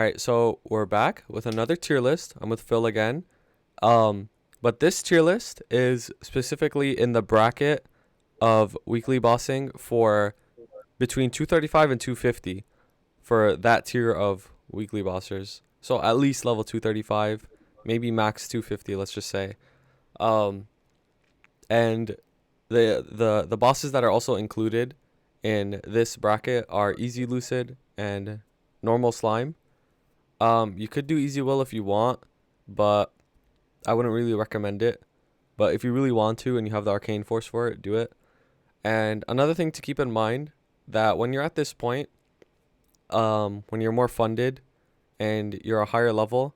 All right, so we're back with another tier list. I'm with Phil again. But this tier list is specifically in the bracket of weekly bossing for between 235 and 250 for that tier of weekly bossers. So at least level 235, maybe max 250, let's just say. Um, and the bosses that are also included in this bracket are Easy Lucid and Normal Slime. You could do Easy Will if you want, but I wouldn't really recommend it. But if you really want to and you have the Arcane Force for it, do it. And another thing to keep in mind that when you're at this point, when you're more funded and you're a higher level,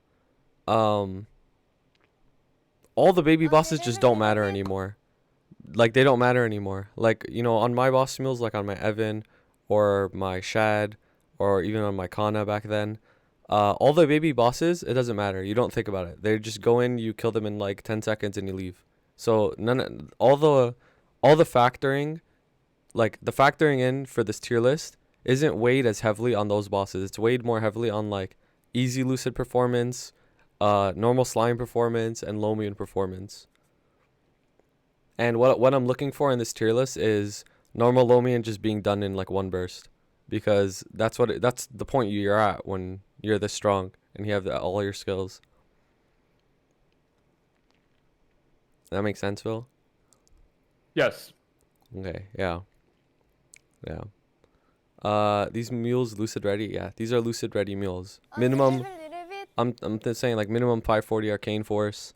all the baby bosses just don't matter anymore. Like they don't matter anymore. Like, on my boss mules, like on my Evan or my Shad or even on my Kanna back then, all the baby bosses, it doesn't matter. You don't think about it. They just go in, you kill them in like 10 seconds and you leave. So all the factoring, like the factoring in for this tier list isn't weighed as heavily on those bosses. It's weighed more heavily on like easy lucid performance, normal slime performance, and Lomien performance. And what I'm looking for in this tier list is normal Lomien just being done in like one burst, because that's the point you're at when you're this strong and you have all your skills. That makes sense, Phil? Yes. Okay, yeah. Yeah. These mules lucid ready? Yeah, these are lucid ready mules. Minimum I'm saying like minimum 540 arcane force.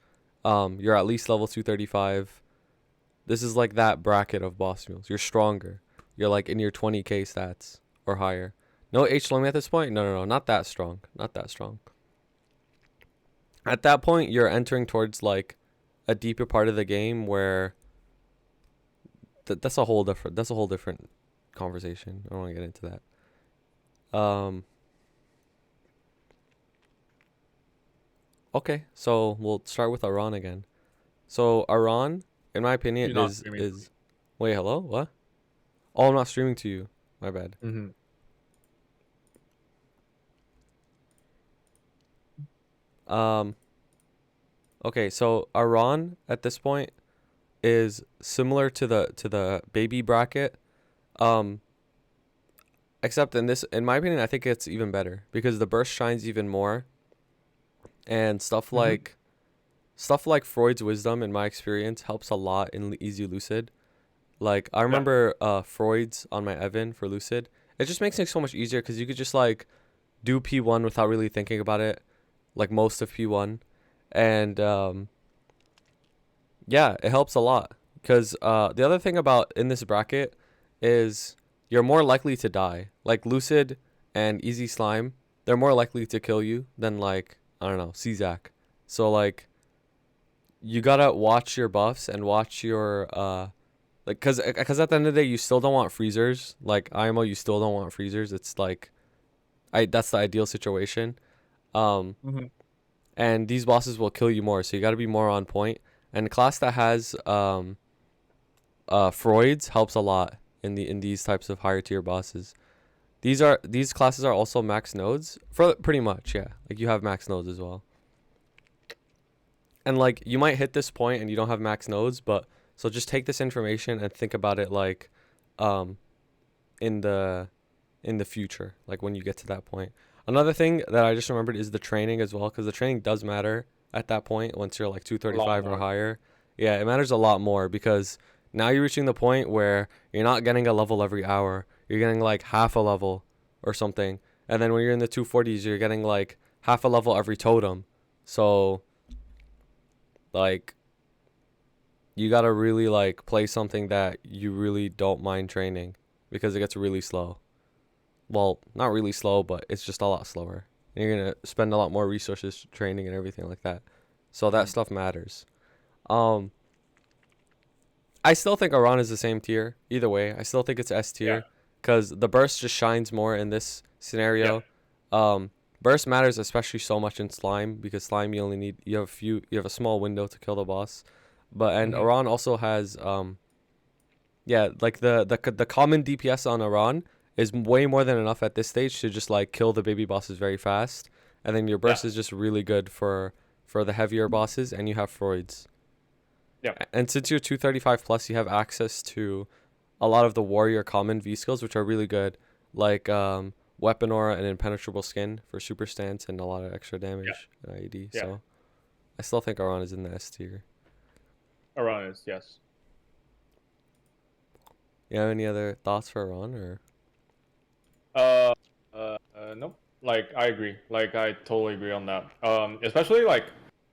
You're at least level 235. This is like that bracket of boss mules. You're stronger. You're like in your 20k stats or higher. No H Lumi at this point? No, not that strong. Not that strong. At that point, you're entering towards like a deeper part of the game where that's a whole different conversation. I don't want to get into that. Okay, so we'll start with Aran again. So Aran, in my opinion, You're not is streaming. is wait, hello? What? Oh, I'm not streaming to you. My bad. Mm-hmm. Um okay, so Aran at this point is similar to the baby bracket. Um except in my opinion, I think it's even better because the burst shines even more, and Mm-hmm. stuff like Freud's wisdom in my experience helps a lot in easy lucid. Like I Yeah. remember Freud's on my Evan for lucid. It just makes it so much easier because you could just like do P1 without really thinking about it, like most of P1. And yeah, it helps a lot because the other thing about in this bracket is you're more likely to die. Like lucid and easy slime, they're more likely to kill you than like, I don't know, Czak. So like you gotta watch your buffs and watch your like, cause at the end of the day you still don't want freezers. Like IMO, you still don't want freezers. It's like that's the ideal situation. Um, Mm-hmm. and these bosses will kill you more, so you gotta be more on point. And a class that has Freud's helps a lot in these types of higher tier bosses. These classes are also max nodes for pretty much, yeah. Like you have max nodes as well. And like you might hit this point and you don't have max nodes, but so just take this information and think about it like um in the future, like when you get to that point. Another thing that I just remembered is the training as well, because the training does matter at that point once you're like A lot 235 or more. higher. Yeah, it matters a lot more because now you're reaching the point where you're not getting a level every hour. You're getting like half a level or something. And then when you're in the 240s, you're getting like half a level every totem. So like you got to really like play something that you really don't mind training because it gets really slow. Well, not really slow, but it's just a lot slower. And you're gonna spend a lot more resources training and everything like that. So that Mm-hmm. stuff matters. Um, I still think Aran is the same tier. Either way, I still think it's S Yeah. tier because the burst just shines more in this Yeah. scenario. Um, burst matters especially so much in slime because slime you have a small window to kill the boss. But and Mm-hmm. Aran also has yeah, like the common DPS on Aran is way more than enough at this stage to just like kill the baby bosses very fast. and then your Yeah. burst is just really good for the heavier bosses, and you have Freud's. Yeah. And since you're 235 plus, you have access to a lot of the warrior common V skills, which are really good, like weapon aura and impenetrable skin for super stance and a lot of extra Yeah. damage and IED. Yeah. So I still think Aran is in the S tier. Aran is, yes. You have any other thoughts for Aran or? Uh, nope. Like I agree. Like I totally agree on that. Especially like,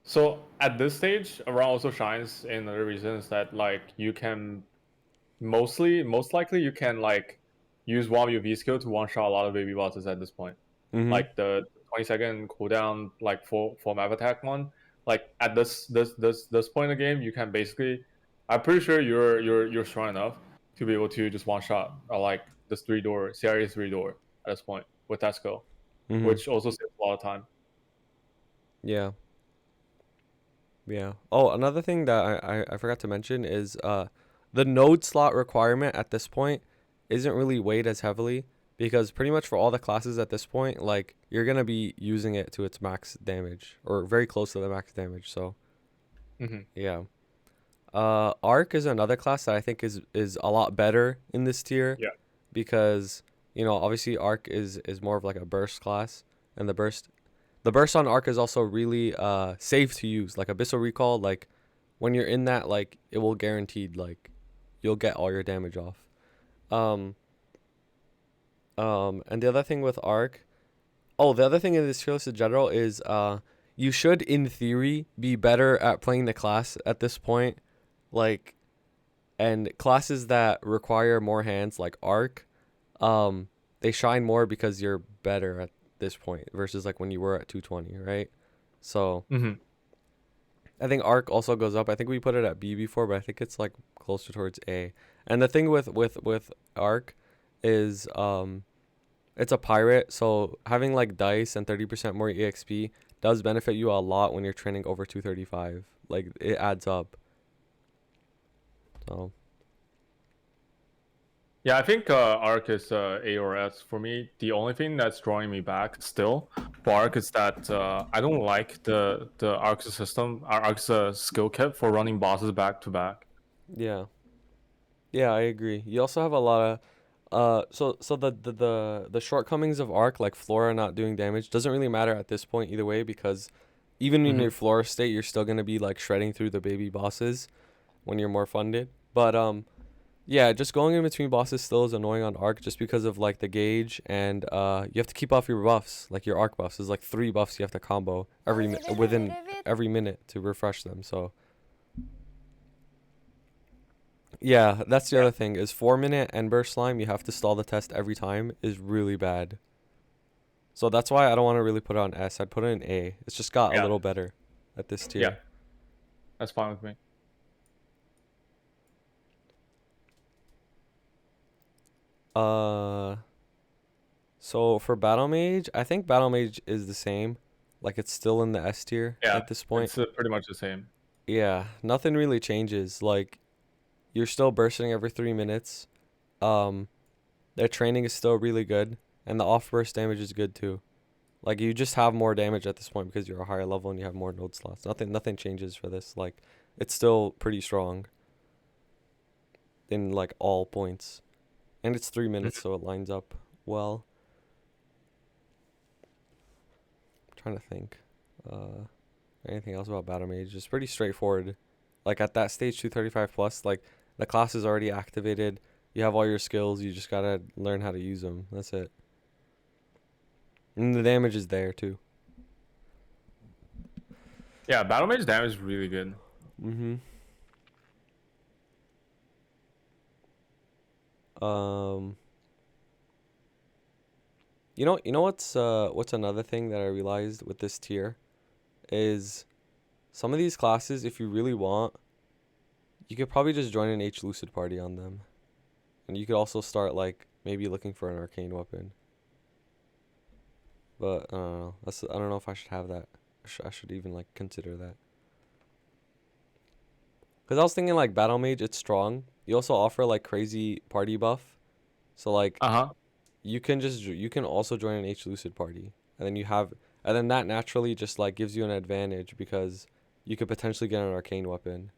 so at this stage, Aran also shines in other reasons that like you can most likely you can like use one of your V skill to one shot a lot of baby bosses at this point. Mm-hmm. Like the 20-second cooldown, like for map attack one. Like at this point in the game, you can basically, I'm pretty sure you're strong enough to be able to just one shot like this 3-door CRA 3-door at this point with that skill, Mm-hmm. which also saves a lot of time. Yeah. Yeah. Oh, another thing that I forgot to mention is the node slot requirement at this point isn't really weighed as heavily because pretty much for all the classes at this point, like you're gonna be using it to its max damage or very close to the max damage. So Mm-hmm. yeah. Arc is another class that I think is a lot better in this tier Yeah. because obviously Arc is more of like a burst class, and the burst on Arc is also really safe to use. Like Abyssal Recall, like when you're in that, like it will guaranteed like you'll get all your damage off. Um and the other thing with Arc, the other thing in this tier list in general is you should in theory be better at playing the class at this point. Like, and classes that require more hands like Arc, they shine more because you're better at this point versus like when you were at 220, right? So Mm-hmm. I think Arc also goes up. I think we put it at B before, but I think it's like closer towards A. And the thing with Arc is it's a pirate, so having like dice and 30% more EXP does benefit you a lot when you're training over 235. Like it adds up. So Yeah, I think Arc is A or S. For me, the only thing that's drawing me back still for Arc is that I don't like the Arc's system, Arc's skill kit for running bosses back to back. yeah. Yeah, I agree. You also have a lot of so the shortcomings of Arc, like Flora not doing damage, doesn't really matter at this point either way because even in Mm-hmm. your Flora state, you're still gonna be like shredding through the baby bosses when you're more funded. But yeah, just going in between bosses still is annoying on Arc just because of like the gauge and you have to keep off your buffs, like your Arc buffs. There's like 3 buffs you have to combo within every minute to refresh them. So yeah, that's the Yeah. other thing is 4 minute and burst slime. You have to stall the test every time is really bad. So that's why I don't want to really put it on S. I'd put it in A. It's just got a Yeah. little better at this Yeah. tier. That's fine with me. Uh, so for Battle Mage, I think Battle Mage is the same. Like it's still in the S tier Yeah, at this point. it's pretty much the same. Yeah, nothing really changes. Like you're still bursting every 3 minutes. Um, their training is still really good, and the off burst damage is good too. Like you just have more damage at this point because you're a higher level and you have more node slots. Nothing changes for this. Like it's still pretty strong in like all points. And it's 3 minutes, Mhm. so it lines up well. I'm trying to think. Anything else about Battle Mage? It's pretty straightforward. Like at that stage 235 plus, like the class is already activated. You have all your skills, you just gotta learn how to use them. That's it. And the damage is there too. Yeah, battle mage damage is really good. Mm-hmm. Um you know what's another thing that I realized with this tier is some of these classes, if you really want, you could probably just join an H Lucid party on them. And you could also start like maybe looking for an arcane weapon. But I don't know. I don't know if I should have that. I should even like consider that. Cause I was thinking like Battle Mage, it's strong. You also offer like crazy party buff. So like Uh-huh. you can also join an H Lucid party, and then you have and then that naturally just like gives you an advantage because you could potentially get an arcane weapon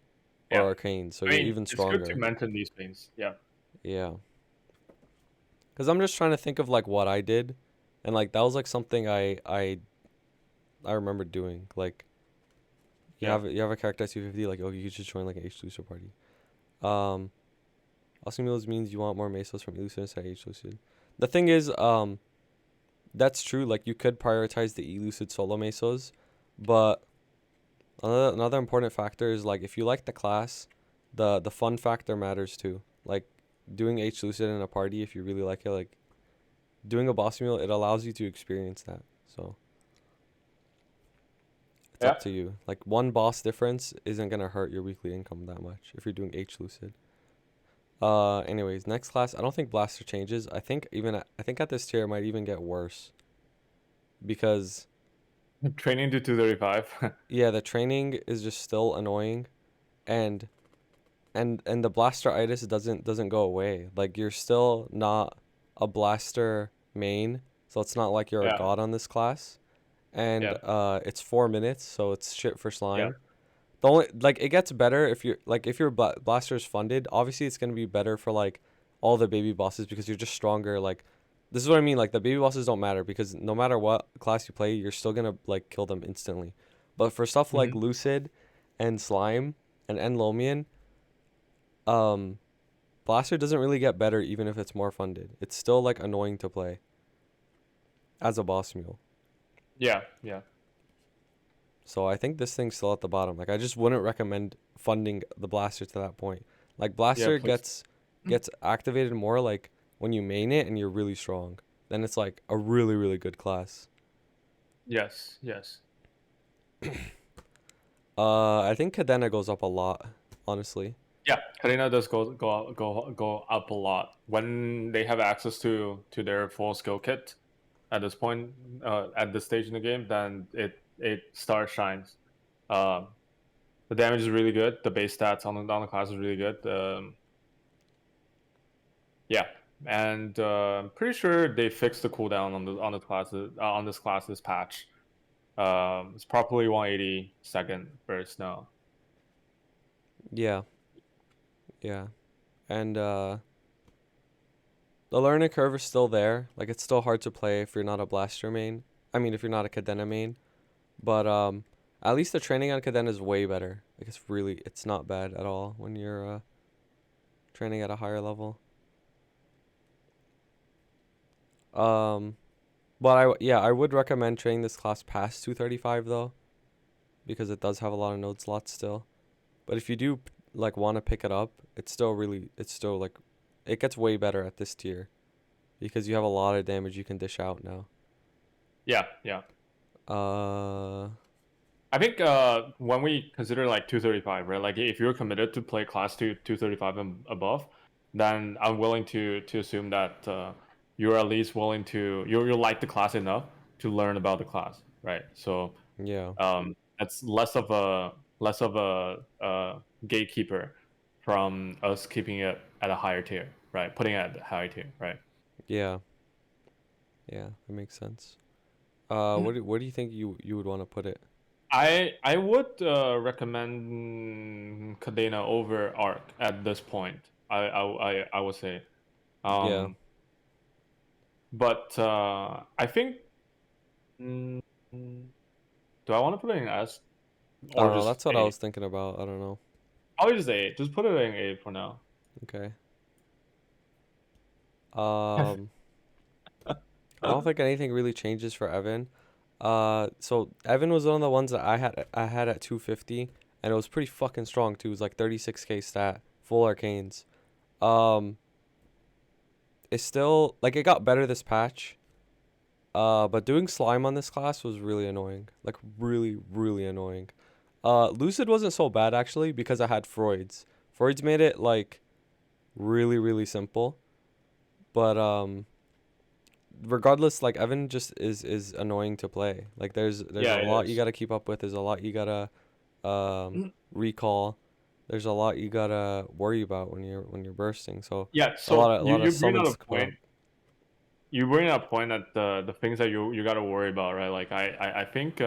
or Yeah. arcane, so I you're mean, even it's good to stronger. mention these things. Yeah. Yeah. Because I'm just trying to think of like what I did, and like that was like something I remember doing. Like Yeah. you have a character at 250, like oh you could just join like an H Lucid party. Um, also Mules means you want more mesos from elucid instead of H Lucid. The thing is, that's true. Like you could prioritize the elucid solo mesos, but another important factor is like if you like the class, the fun factor matters too. Like doing H Lucid in a party if you really like it, like doing a boss meal, it allows you to experience that. So it's Yeah. up to you. Like one boss difference isn't gonna hurt your weekly income that much if you're doing H Lucid. Anyways, next class. I don't think Blaster changes. I think at this tier it might even get worse because Training to 235. yeah, the training is just still annoying, and and the Blasteritis doesn't go away. Like you're still not a Blaster main, so it's not like you're a Yeah. god on this class. And Yeah. it's 4 minutes, so it's shit for Yeah. slime. The only like it gets better if you're like if your blaster is funded. Obviously, it's gonna be better for like all the baby bosses because you're just stronger. Like this is what I mean. Like the baby bosses don't matter because no matter what class you play, you're still gonna like kill them instantly. But for stuff like Hmm. Lucid and Slime and nlomien, um, blaster doesn't really get better even if it's more funded. It's still like annoying to play as a boss mule. Yeah. Yeah. So I think this thing's still at the bottom. Like I just wouldn't recommend funding the blaster to that point. Like Yeah. blaster Please. gets activated more like when you main it and you're really strong. Then it's like a really good class. Yes. Yes. I think Kadena goes up a lot, honestly. Yeah. Kadena does go up a lot when they have access to their full skill kit. At this point, at this stage in the game, then it stars shines. Um, the damage is really good. The base stats on the class is really good. Yeah, and I'm pretty sure they fixed the cooldown on the classes on this class's patch. It's properly 180-second burst now. Yeah, yeah. And the learning curve is still there. Like it's still hard to play if you're not a blaster main. I mean, if you're not a Kadena main. But at least the training on Kadena is way better. Like it's not bad at all when you're training at a higher level. Um, but I would recommend training this class past 235 though, because it does have a lot of node slots still. But if you do like want to pick it up, it's still like it gets way better at this tier because you have a lot of damage you can dish out now. Yeah, yeah. Uh, I think when we consider like 235, right? Like if you're committed to play class 235 and above, then I'm willing to assume that you're at least willing to you like the class enough to learn about the class, right? So yeah, that's less of a gatekeeper from us keeping it at a higher tier, right? Putting it at a higher tier, right? yeah, yeah. That makes sense. Where do you think you would want to put it? I would recommend Kadena over Ark at this point. I would say, Yeah. um, but I think. Mm, do I want to put it in S I or don't know. just That's what I A? was thinking about. I don't know. I would just A. Just put it in A for now. Okay. Um, I don't think anything really changes for Evan. So Evan was one of the ones that I had at 250, and it was pretty fucking strong too. It was like 36k stat, full arcanes. Um, it's still like it got better this patch. But doing slime on this class was really annoying. Like really annoying. Lucid wasn't so bad actually because I had Freud's. Freud's made it like really simple. But regardless, like Evan just is annoying to play. Like there's Yeah, a it lot you is. gotta keep up with. There's a lot you gotta recall. There's a lot you gotta worry about when you're bursting. So Yeah. a So a you lot of you bring out summons a to put up. point. you bring up a point that the things that you gotta worry about, right? Like I think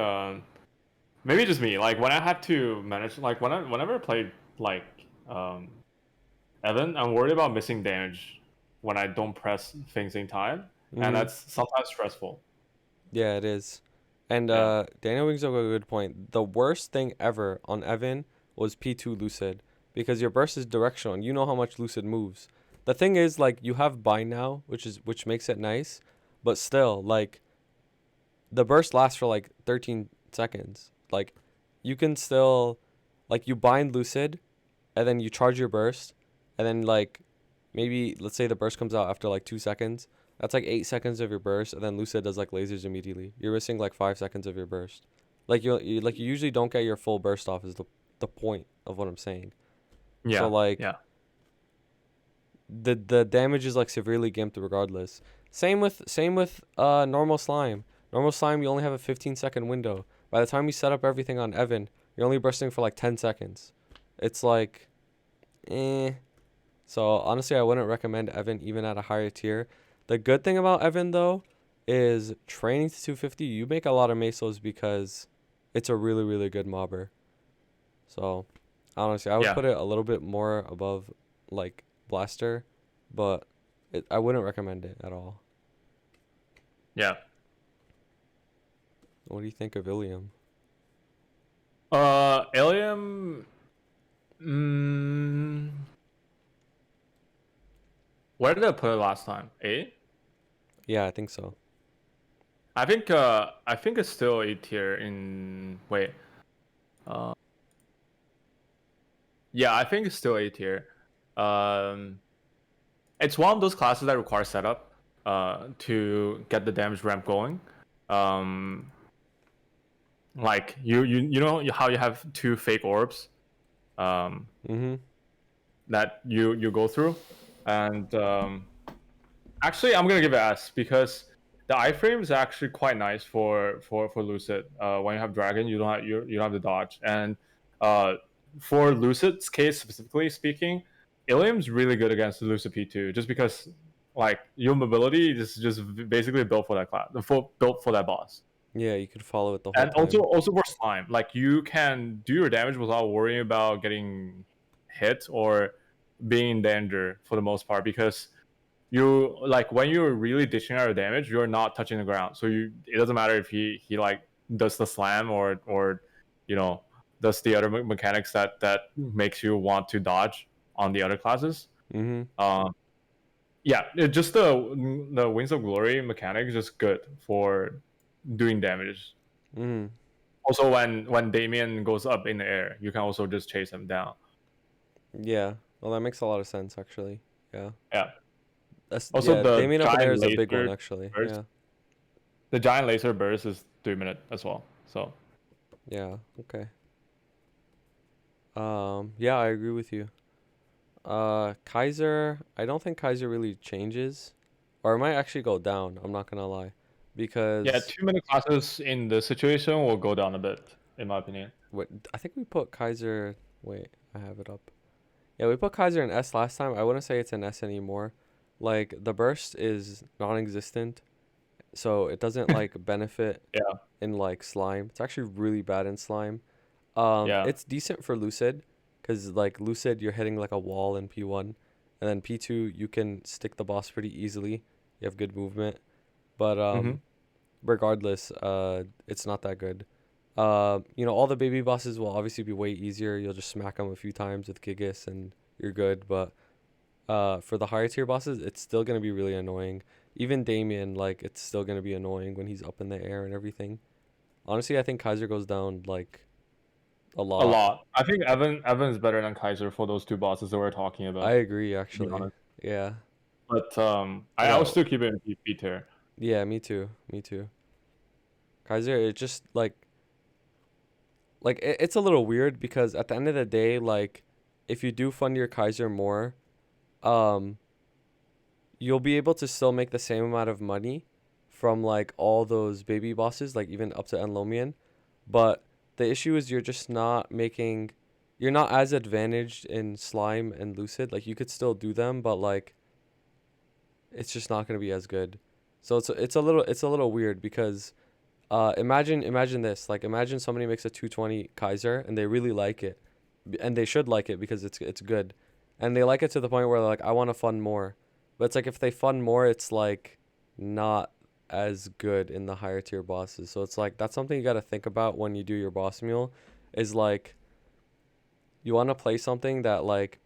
maybe just me. Like when I have to manage, like whenever I play like um Evan, I'm worried about missing damage when I don't press things in time, and Mm-hmm. that's sometimes stressful. Yeah, it is. And Yeah. Daniel brings up a good point. The worst thing ever on Evan was P2 Lucid because your burst is directional and you know how much Lucid moves. The thing is, like, you have bind now, which makes it nice, but still, like, the burst lasts for like 13 seconds. Like, you can still, like, you bind Lucid and then you charge your burst, and then like maybe let's say the burst comes out after like 2 seconds. That's like 8 seconds of your burst, and then Lucid does like lasers immediately. You're missing like 5 seconds of your burst. Like you usually don't get your full burst off is the point of what I'm saying. So Yeah. like Yeah. the damage is like severely gimped regardless. Same with normal slime. Normal slime you only have a 15-second window. By the time you set up everything on Evan, you're only bursting for like 10 seconds. It's like eh. So honestly, I wouldn't recommend Evan even at a higher tier. The good thing about Evan though is training to 250. You make a lot of mesos because it's a really really good mobber. So honestly, I would Yeah. put it a little bit more above like Blaster, but I wouldn't recommend it at all. Yeah. What do you think of Illium? Illium. Mm, where did I put it last time? A. Yeah, I think so. I think it's still A tier in wait. Uh, yeah, I think it's still A tier. Um, it's one of those classes that requires setup to get the damage ramp going. Um, like you know how you have two fake orbs um, Mhm. that you go through, and actually I'm gonna give it S because the iframe is actually quite nice for Lucid. When you have Dragon, you don't have the dodge, and uh, for Lucid's case specifically speaking, Illium's really good against the Lucid P2 just because like your mobility is just basically built for that class, built for that boss. Yeah, you could follow it the whole And also time. for slime, like you can do your damage without worrying about getting hit or being in danger for the most part because you like when you're really dishing out your damage, you're not touching the ground. So it doesn't matter if he like does the slam or you know does the other mechanics that makes you want to dodge on the other classes. Mhm. Um, yeah, just the Wings of Glory mechanic is just good for doing damage. Mhm. Also, when Damien goes up in the air, you can also just chase him down. Yeah. Well, that makes a lot of sense actually. Yeah. Yeah. That's Also, yeah. the Damien up in there giant is a big one laser actually. burst. Yeah. The giant laser burst is 3 minute as well. So Yeah. Okay. Yeah, I agree with you. Kaiser, I don't think Kaiser really changes, or it might actually go down. I'm not gonna lie, yeah, because 2 minute classes in this situation will go down a bit, in my opinion. what I think we put Kaiser. Wait, I have it up. Yeah, we put Kaiser in S last time. I wouldn't say it's an S anymore. Like the burst is non-existent, so it doesn't like benefit Yeah, in like slime. It's actually really bad in slime. yeah. It's decent for Lucid, cause like Lucid, you're hitting like a wall in P1, and then P2 you can stick the boss pretty easily. You have good movement, but Mm-hmm. regardless, it's not that good. All the baby bosses will obviously be way easier. You'll just smack them a few times with Gigas and you're good. But for the higher tier bosses, it's still gonna be really annoying. Even Damien, like, it's still gonna be annoying when he's up in the air and everything. Honestly, I think Kaiser goes down like a A lot. lot. I think Evan is better than Kaiser for those two bosses that we're talking I about. agree, To be actually. honest, Yeah. but I would No. still keep it in P tier. Yeah, me too. Me too. Kaiser, it just it's a little weird because at the end of the day, like, if you do fund your Kaiser more, um, you'll be able to still make the same amount of money from like all those baby bosses, like even up to nlomien. But the issue is you're not as advantaged in slime and lucid. Like you could still do them, but like it's just not gonna be as good. So it's a little weird because imagine this, like imagine somebody makes a 220 Kaiser and they really like it, and they should like it because it's good, and they like it to the point where they're like, I want to fund more, but it's like if they fund more, it's like not as good in the higher tier bosses. So it's like that's something you got to think about when you do your boss mule, is like you want to play something that like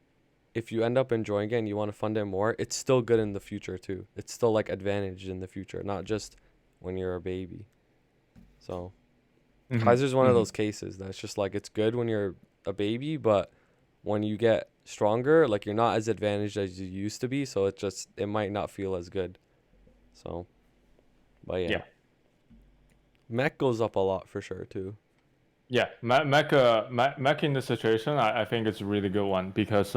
if you end up enjoying it and you want to fund it more, it's still good in the future too. It's still like advantaged in the future, not just when you're a baby. So Mm-hmm. Kaiser's one of Mm-hmm. those cases that's just like it's good when you're a baby, but when you get stronger, like you're not as advantaged as you used to be, so it might not feel as good. So, but yeah. Yeah. Mech goes up a lot for sure too. Yeah, Mech in this situation, I think it's a really good one because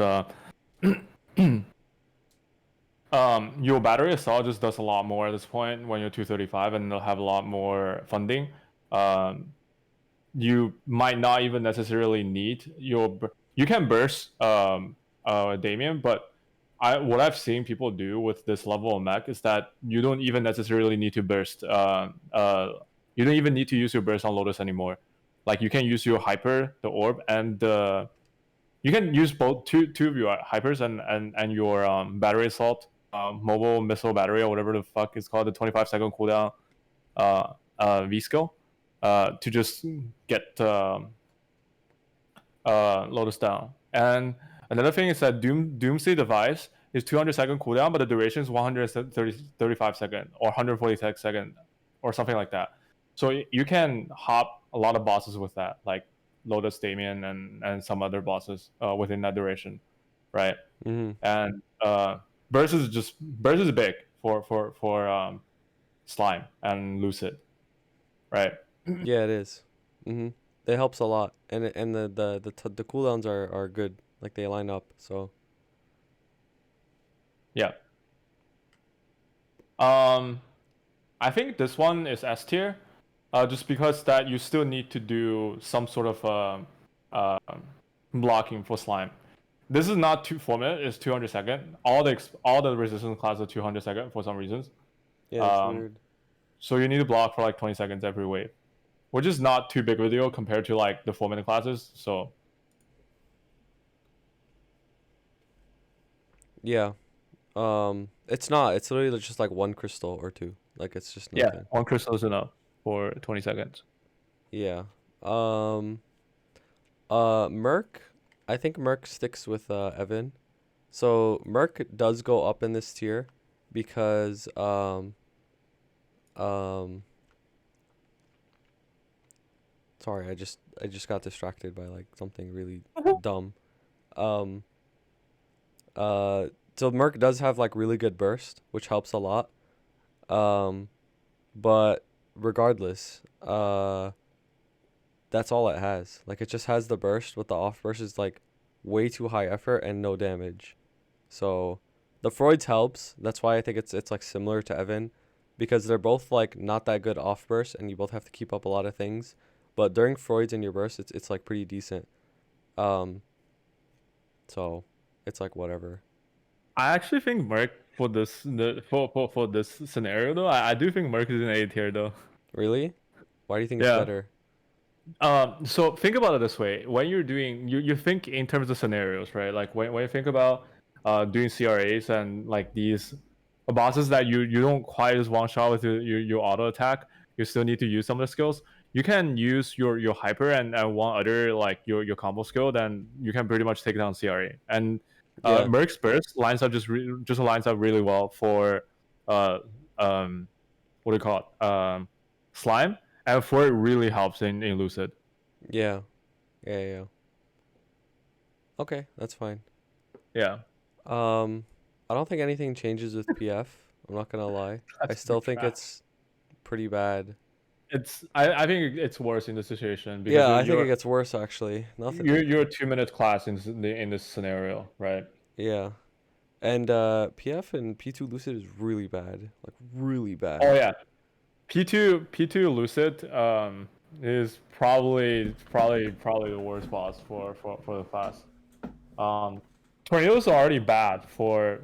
your battery assault just does a lot more at this point when you're 235, and they'll have a lot more funding. Um, you might not even necessarily need you can burst Damien, but what I've seen people do with this level of mech is that you don't even necessarily need to burst you don't even need to use your burst on Lotus anymore. Like you can use your hyper, the orb, and you can use both two of your hypers and your battery assault, mobile missile battery, or whatever the fuck is called, the 25-second cooldown V skill, to just get Lotus down. And another thing is that Doomsday device is 200-second cooldown, but the duration is 135 second or 140 second or something like that. So you can hop a lot of bosses with that, like Lotus, Damien, and some other bosses within that duration, right? Mhm. And burst is big for slime and lucid, right? Yeah, it is. Mhm. It helps a lot, and the cooldowns are good. Like they line up. So Yeah. Um, I think this one is S tier, just because that you still need to do some sort of blocking for slime. This is not 4 minutes; it's 200 second. All the resistance classes are 200 second for some reasons. yeah, that's Um, weird. so you need to block for like 20 seconds every wave, which is not too big of a deal compared to like the 4 minute classes. So Yeah. It's not. It's literally just like one crystal or two. Like it's just yeah, nothing. one crystal is enough for 20 seconds. Yeah. Um. Merc. I think Merc sticks with Evan. So Merc does go up in this tier because um. Sorry, I just got distracted by like something really dumb. Um. Uh. So Merc does have like really good burst, which helps a lot. Um. But regardless, that's all it has. Like it just has the burst, with the off burst is like way too high effort and no damage. So the Freud's helps. That's why I think it's like similar to Evan, because they're both like not that good off burst and you both have to keep up a lot of things. But during Freud's and your burst, it's like pretty decent. Um so it's like whatever. I actually think Merc for for this scenario though, I do think Merc is an A tier though. Really? Why do you think it's Yeah. better? So think about it this way: when you're doing, you think in terms of scenarios, right? Like when you think about doing CRAs and like these bosses that you don't quite just one shot with your auto attack, you still need to use some of the skills. You can use your hyper and one other like your combo skill, then you can pretty much take down CRA. And Yeah. Merc's burst lines up just lines up really well for uh what do you call it, slime, and for it really helps in lucid. Yeah. Yeah. Okay, that's fine. Yeah, Um, I don't think anything changes with PF. I'm not gonna lie. I that's still pretty think trash. it's pretty bad. I think it's worse in this situation because Yeah, I think it gets worse actually. Nothing. you're a 2 minute class in this scenario, right? Yeah, and PF and P2 Lucid is really bad. Like really Oh bad. yeah, P2 lucid is probably the worst boss for the class. Um, Tornadoes are already bad for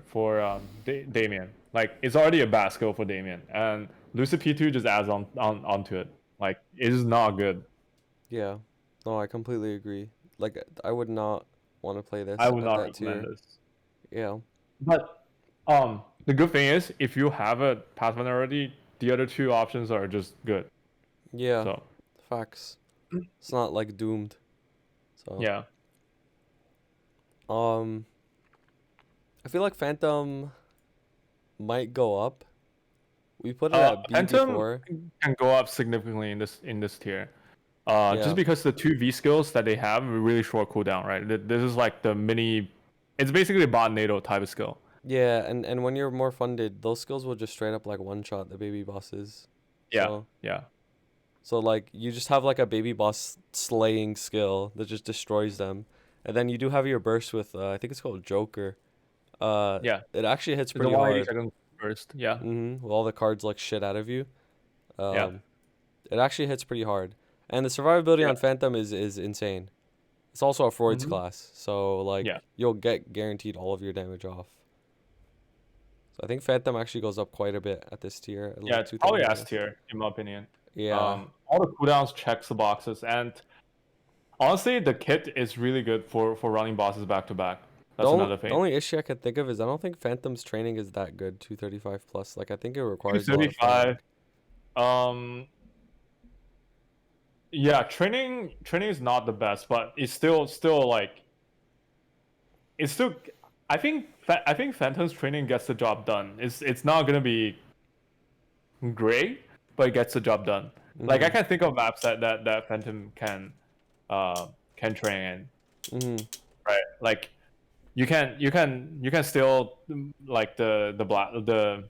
Damien, Like it's already a bad skill for Damien, and Lucid P2 just adds onto it. Like it is not good. Yeah. No, I completely agree. Like I would not want to play I this would at not that recommend tier. this. Yeah. But the good thing is if you have a Pathfinder already, the other two options are just good. Yeah. So Facts. It's not like doomed. So, yeah. um, I feel like Phantom might go up. We put it at B Phantom before. can go up significantly in this tier. Just Yeah. because the two V skills that they have are really short cooldown, right? This is like the mini. It's basically a bot NATO type of skill. Yeah, and when you're more funded, those skills will just straight up like one shot the baby bosses. Yeah, So, yeah, so like you just have like a baby boss slaying skill that just destroys them. And then you do have your burst with I think it's called Joker. yeah. It actually hits The pretty 180 hard. seconds burst. Yeah, With all the cards like shit out of you. yeah, Um, it actually hits pretty hard. And the survivability yeah. on Phantom is insane. It's also a Freud's Mm-hmm. class, so like Yeah. you'll get guaranteed all of your damage off. So I think Phantom actually goes up quite a bit at this tier, at Yeah, like it's probably 2000 S plus. tier in my opinion. Yeah. All the cooldowns checks the boxes, and honestly, the kit is really good for running bosses back to back. The That's only, another the thing. only issue I could think of is I don't think Phantom's training is that good, 235 plus. Like I think it requires a lot of 235. farming. Um, yeah, training is not the best, but it's still like it's still. I think Phantom's training gets the job done. It's not gonna be great, but it gets the job done. Like I Mhm. can think of maps that Phantom can train in, Mhm. right? Like you can still like the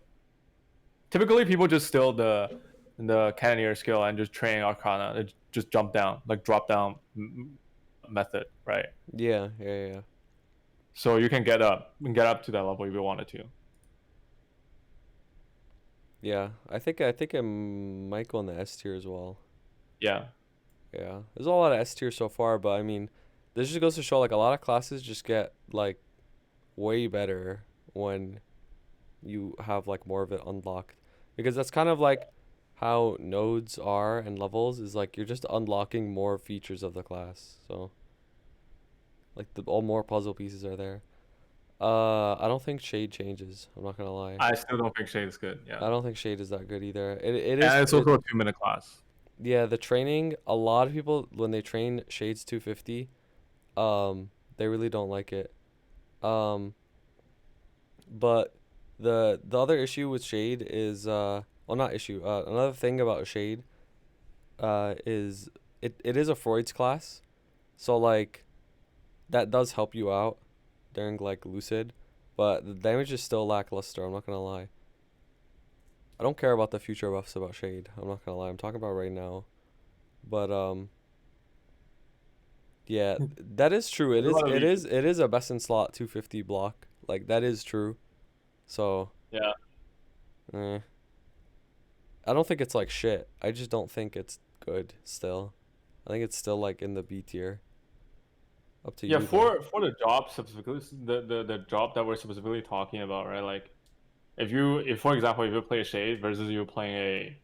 typically people just steal the cannoneer skill and just train Arcana, just jump down, like drop down method, right? Yeah, yeah, yeah. So you can get up to that level if you wanted to. Yeah. I think I might go in the S tier as well. Yeah. Yeah. There's a lot of S tier so far, but I mean, this just goes to show like a lot of classes just get like way better when you have like more of it unlocked. Because that's kind of like how nodes are and levels is like you're just unlocking more features of the class. So like the all more puzzle pieces are there. I don't think Shade changes. I'm not gonna lie. I still don't think Shade is good. Yeah. I don't think Shade is that good either. It is And it's it also a 2 minute class. Yeah, the training, a lot of people when they train Shades 250, they really don't like it. Um, but the other issue with Shade is well not issue. Another thing about Shade is it is a Freud's class. So like that does help you out during like Lucid, but the damage is still lackluster, I'm not gonna lie. I don't care about the future buffs about Shade. I'm not gonna lie. I'm talking about right now. But yeah, that is true. It There's a is lot of it leeches. is it is a best in slot 250 block. Like that is true. So, Yeah. eh. I don't think it's like shit. I just don't think it's good still. I think it's still like in the B tier. Up to Yeah, you though. for the job specifically, the job that we're specifically talking about, right? Like if for example if you play a Shade versus you playing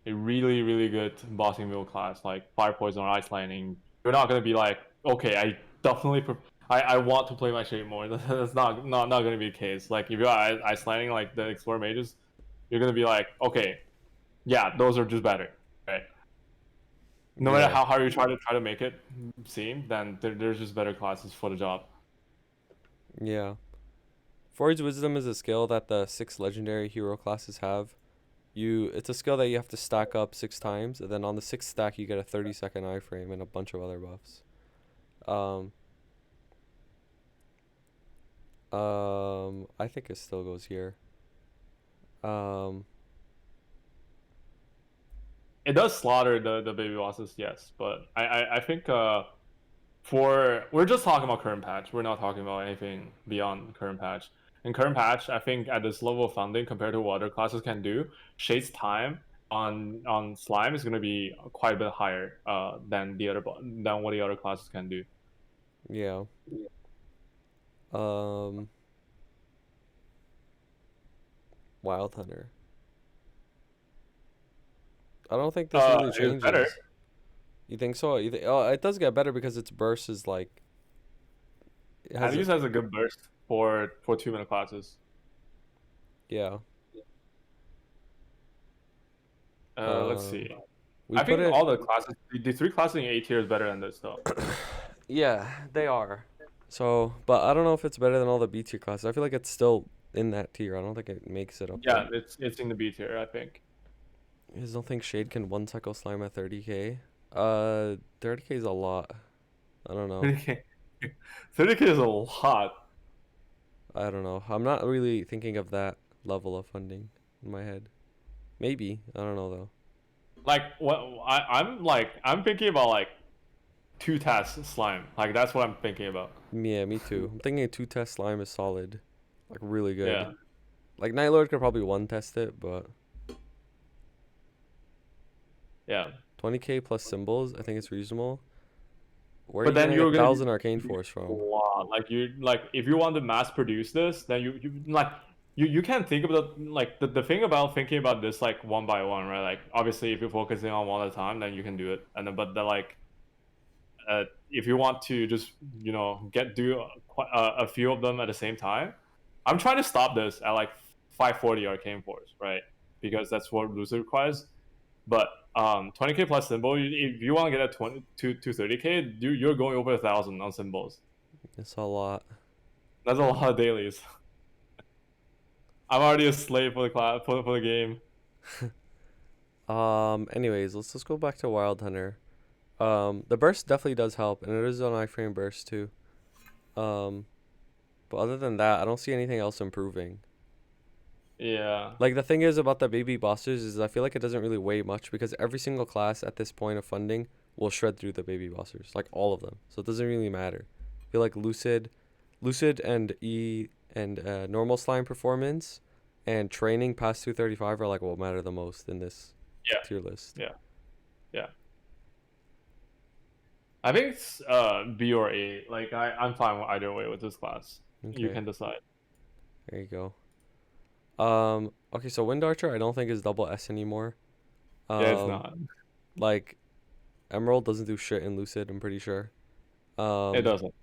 a really good bossing middle class like Fire Poison or Ice Lightning, you're not gonna be like, okay, I definitely I want to play my Shade more. That's not gonna be the case. Like if you're Ice Lightning like the Explorer Mages, you're gonna be like, okay, yeah, those are just better, right? No matter Yeah. how hard you try to make it seem, then there's just better classes for the job. Yeah. Freud's Wisdom is a skill that the six legendary hero classes have. It's a skill that you have to stack up 6 times, and then on the sixth stack you get a 30-second iframe and a bunch of other buffs. Um, I think it still goes here. Um, It does slaughter the baby bosses, yes, but I think for we're just talking about current patch. We're not talking about anything beyond current patch. In current patch, I think at this level of funding compared to what other classes can do, Shade's time on slime is going to be quite a bit higher than than what the other classes can do. yeah. Um, Wild Hunter. I don't think this really It's better. changes. You think so? Oh, it does get better because its burst is like it At has a least has a good burst for 2 minute classes. yeah. Let's see. We I put think it. all the classes, the 3 classes in A tier is better than this though. Yeah, they are. So, but I don't know if it's better than all the B tier classes. I feel like it's still in that tier. I don't think it makes it up there. Yeah, it's in the B tier, I think. You just don't think Shade can one cycle slime at 30k? 30k is a lot. I don't know. 30k, 30k is a lot. I don't know. I'm not really thinking of that level of funding in my head. Maybe. I don't know though. Like what I'm thinking about like 2 tasks slime. Like that's what I'm thinking about. Yeah, me too. I'm thinking a 2 test slime is solid. Like really good. Yeah, Like Night Lord could probably 1 test it, but yeah. 20k plus symbols, I think it's reasonable. Where are But you then getting a you're gonna thousand arcane force a from? lot. Like you like if you want to mass produce this, then you like you can't think of the thing about thinking about this like one by one, right? Like obviously if you're focusing on one at a time, then you can do it. And then but the like if you want to just do a few of them at the same time, I'm trying to stop this at like 540 arcane force, right? Because that's what Lucid requires. But 20k plus symbol, if you want to get a 20 to 30k, you're going over 1,000 on symbols. It's a lot. That's a lot of dailies. I'm already a slave for the class for the game. Anyways, let's just go back to Wild Hunter. The burst definitely does help, and it is an iframe burst too. Um, but other than that, I don't see anything else improving. Yeah. Like the thing is about the baby bosses is I feel like it doesn't really weigh much because every single class at this point of funding will shred through the baby bosses, like all of them. So it doesn't really matter. I feel like Lucid and E and normal slime performance and training past 235 are like what matter the most in this Yeah. tier list. Yeah. Yeah. I think it's B or A. Like I'm fine with either way with this class. You Okay, can decide. there you go. Okay, so Wind Archer I don't think is double S anymore. Yeah, it's Um, not. like Emerald doesn't do shit in Lucid, I'm pretty sure. It Um, doesn't.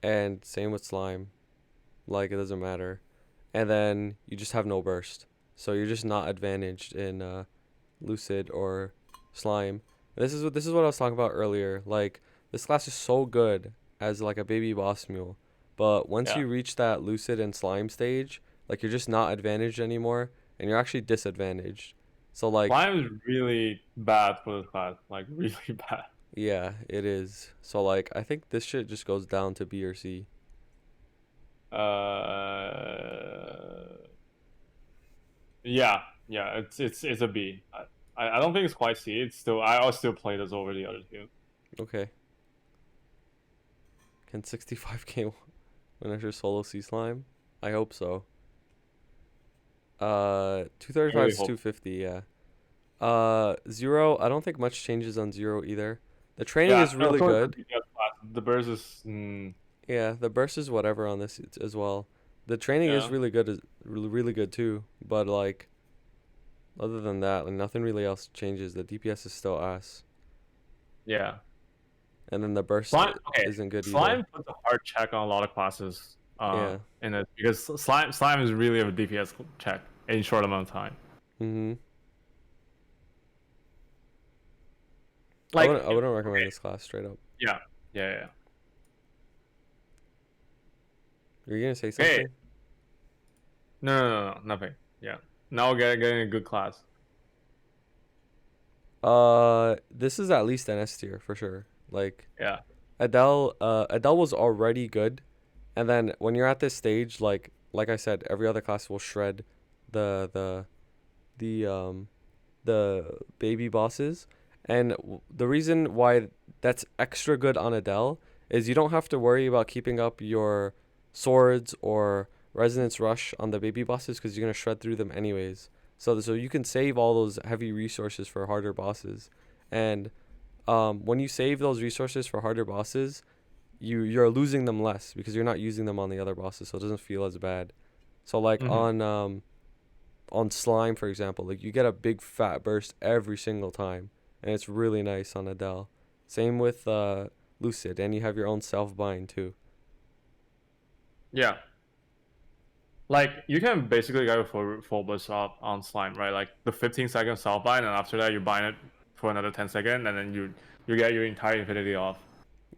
and same with Slime. Like it doesn't matter. And then you just have no burst. So you're just not advantaged in Lucid or Slime. And this is what I was talking about earlier. Like this class is so good as like a baby boss mule. But once Yeah. you reach that Lucid and Slime stage, like you're just not advantaged anymore and you're actually disadvantaged. So like Slime is really bad for this class. Like really bad. yeah, it is. So like I think this shit just goes down to B or C. Yeah, yeah. It's a B. I don't think it's quite C. It's still I'll still play this over the other two. Okay. Can 65k win your solo sea slime? I hope so. 235 really is hope. 250, yeah. Zero, I don't think much changes on Zero either. The training Yeah, is really so good. the burst is Yeah, the burst is whatever on this as well. The training is yeah. really good, really good too. But like, other than that, like nothing really else changes. The DPS is still ass, Yeah. and then the burst Okay. isn't good either. Slime puts a hard check on a lot of classes. Yeah. In it because slime is really a DPS check in short amount of time. Mhm. Like I wouldn't recommend this class straight up. yeah, yeah. You're gonna say Hey, something? no, nothing. Yeah. Now we're getting a good class. This is at least an S tier for sure. Like Yeah. Adele was already good, and then when you're at this stage, like I said, every other class will shred the the the baby bosses, and the reason why that's extra good on Adele is you don't have to worry about keeping up your swords or resonance rush on the baby bosses because you're gonna shred through them anyways. So you can save all those heavy resources for harder bosses, and when you save those resources for harder bosses, you're losing them less because you're not using them on the other bosses, so it doesn't feel as bad. So like Mhm. on slime, for example, like you get a big fat burst every single time, and it's really nice on Adele. Same with Lucid, and you have your own self bind too. Yeah. Like you can basically go for full burst off on slime, right? Like the 15-second self bind, and after that you bind it for another 10 seconds, and then you get your entire infinity off.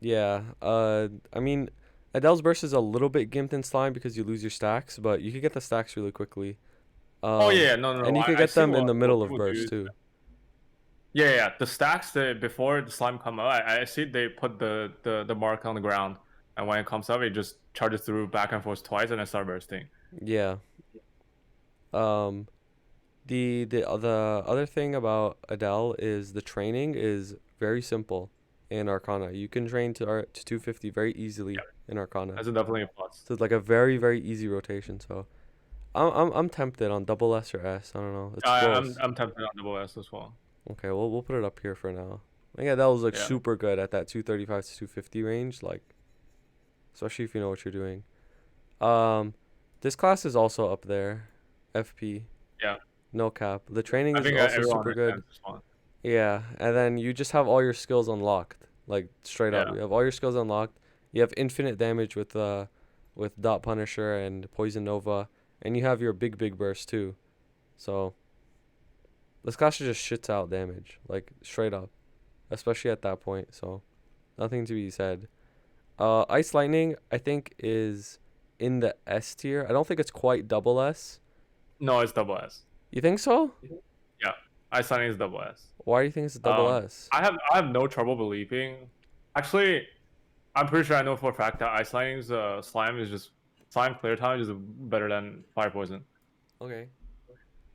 Yeah. I mean, Adele's burst is a little bit gimped in slime because you lose your stacks, but you could get the stacks really quickly. Oh yeah, no, no, And no. you could I get see them in the what middle of people do. burst too. Yeah, yeah. The stacks that before the slime come out, I see they put the mark on the ground, and when it comes up, it just charges through back and forth twice, and then start bursting. Yeah. Um, the other thing about Adele is the training is very simple in Arcana. You can train to 250 very easily Yeah, in Arcana. that's definitely a plus. So it's like a very very easy rotation. So I'm tempted on double S or S. I don't know. It's close. I'm tempted on double S as well. Okay, we'll put it up here for now. I think Adele was like Yeah, super good at that 235 to 250 range, like especially if you know what you're doing. Um, this class is also up there, FP. yeah. No cap. The training I is think also everyone super good. understands this one. Yeah, and then you just have all your skills unlocked, like straight up. Yeah, You have all your skills unlocked. You have infinite damage with Dot Punisher and Poison Nova, and you have your big burst too. So this class just shits out damage, like straight up, especially at that point. So nothing to be said. Ice Lightning I think is in the S tier. I don't think it's quite double S. no, it's double S. You think so? Yeah, ice signing is double S. Why do you think it's a double S? I have no trouble believing. Actually, I'm pretty sure I know for a fact that ice lightning's slime clear time is better than fire poison. Okay.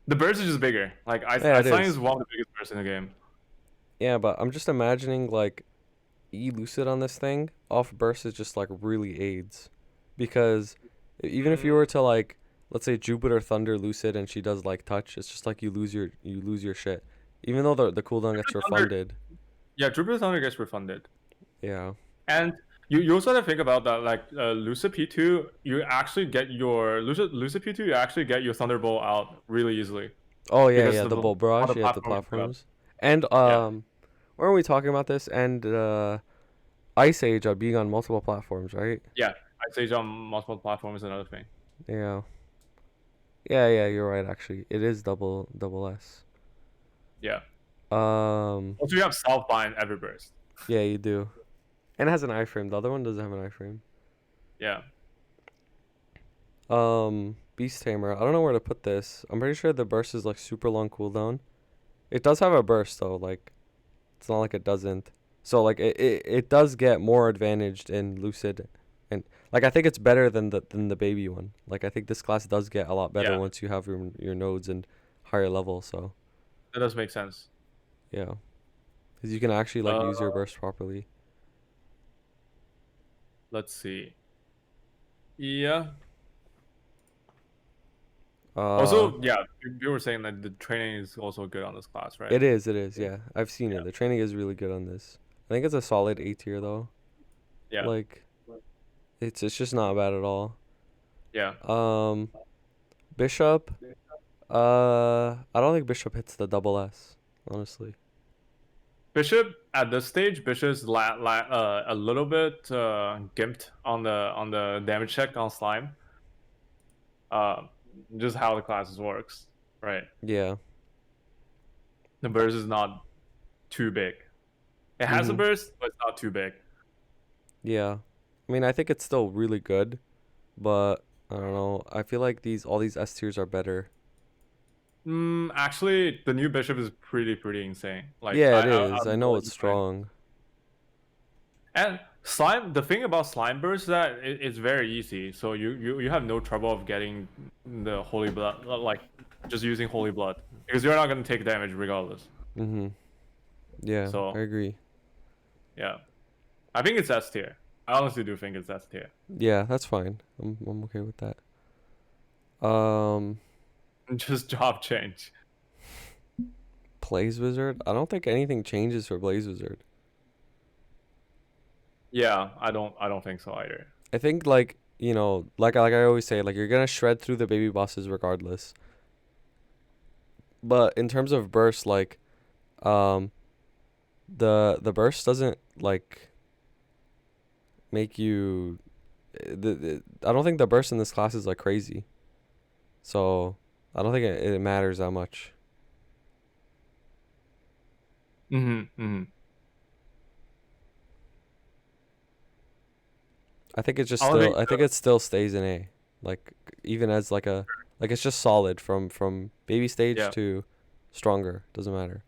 The burst is just bigger. Like Yeah, it ice lightning is. is one of the biggest bursts in the game. Yeah, but I'm just imagining like elucid on this thing off burst is just like really aids because even if you were to like let's say Jupiter Thunder Lucid and she does like touch, it's just like you lose your shit. Even though the cooldown gets Thunder, refunded. yeah, Jupiter Thunder gets refunded, Yeah. and you also have to think about that. Like Lucid P2, you actually get your Lucid P2, you actually get your Thunderbolt out really easily Oh yeah, because yeah, the Bolt all Barrage, the yeah, the platforms are up. platforms. And Yeah, where are we talking about this? And Ice Age are being on multiple platforms, right? yeah. I'd say on multiple platforms is another thing. Yeah. Yeah, you're right actually. It is double S. Yeah. Um Also, you have self bind every burst. yeah, you do. And it has an iframe. The other one doesn't have an iframe. Yeah. Beast Tamer. I don't know where to put this. I'm pretty sure the burst is like super long cooldown. It does have a burst though, like it's not like it doesn't. So like it does get more advantaged in Lucid and like I think it's better than the baby one. Like I think this class does get a lot better Yeah. once you have your nodes and higher level, so That does make sense. yeah. Cuz you can actually like use your Uh, burst properly. let's see. Yeah. Uh Also, yeah, you were saying that the training is also good on this class, right? it is, yeah. I've seen it. The training is really good on this. I think it's a solid A tier though. Yeah. Like it's just not bad at all. Yeah. Bishop, I don't think Bishop hits the double S, honestly. Bishop at this stage, Bishop's a little bit gimped on the damage check on slime. Uh, just how the classes works, right? Yeah. The burst is not too big. It has a Mhm. burst, but it's not too big. Yeah. I mean, I think it's still really good, but I don't know. I feel like all these S tiers are better. Actually, the new Bishop is pretty insane. Like Yeah, it is. I I'm know really it's enjoying. strong. And slime, the thing about slime burst is that it's very easy. So you have no trouble of getting the holy blood, like just using holy blood, because you're not gonna take damage regardless. Mhm. Yeah, I So agree. yeah, I think it's S tier. I honestly do think it's S tier. Yeah, that's fine. I'm okay with that. Um, Just job change. Blaze Wizard. I don't think anything changes for Blaze Wizard. Yeah, I don't think so either. I think like, like I always say, like you're gonna shred through the baby bosses regardless. But in terms of burst, like, um, the burst doesn't like make you. I don't think the burst in this class is like crazy. So I don't think it matters that much. Mm-hmm. I think it just I don't think still. I think it still stays in A. Like even as like a like it's just solid from baby stage yeah, to stronger. Doesn't matter.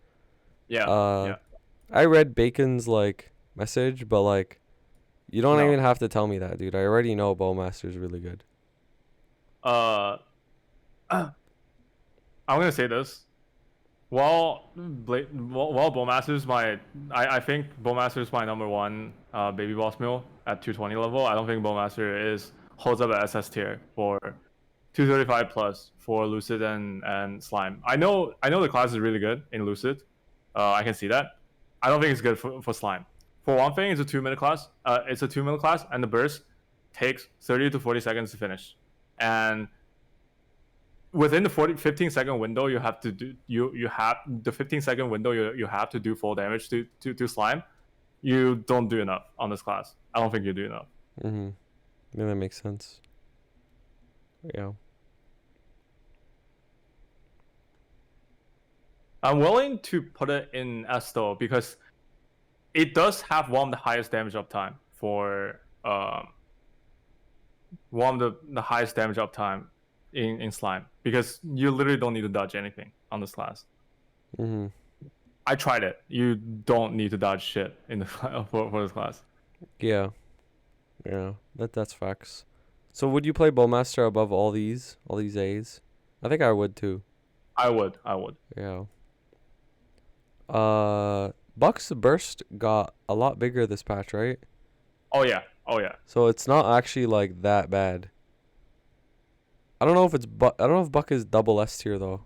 yeah, Uh, yeah. I read Bacon's like message, but like you don't No. even have to tell me that, dude. I already know Bowmaster's really good. Uh, I'm gonna say this. While Bowmaster's I think Bowmaster's my number one baby boss mule at 220 level. I don't think Bowmaster is holds up at SS tier for 235 plus for Lucid and Slime. I know the class is really good in Lucid. I can see that. I don't think it's good for Slime. For one thing, it's a 2 minute class. It's a 2 minute class, and the burst takes 30 to 40 seconds to finish. And within the 15-second window, you have to do you have the 15-second window you have to do full damage to Slime. You don't do enough on this class. I don't think you do enough. Mm-hmm. Yeah, that makes sense. Yeah. I'm willing to put it in S though because it does have one of the highest damage uptime for one of the highest damage uptime in Slime because you literally don't need to dodge anything on this class. Mm-hmm. I tried it. You don't need to dodge shit in the for this class. Yeah. Yeah. That's facts. So would you play Bowmaster above all these A's? I think I would too. I would. I would. Yeah. Buck's burst got a lot bigger this patch, right? Oh yeah. Oh yeah. So it's not actually like that bad. I don't know if it's I don't know if Buck is double S tier though.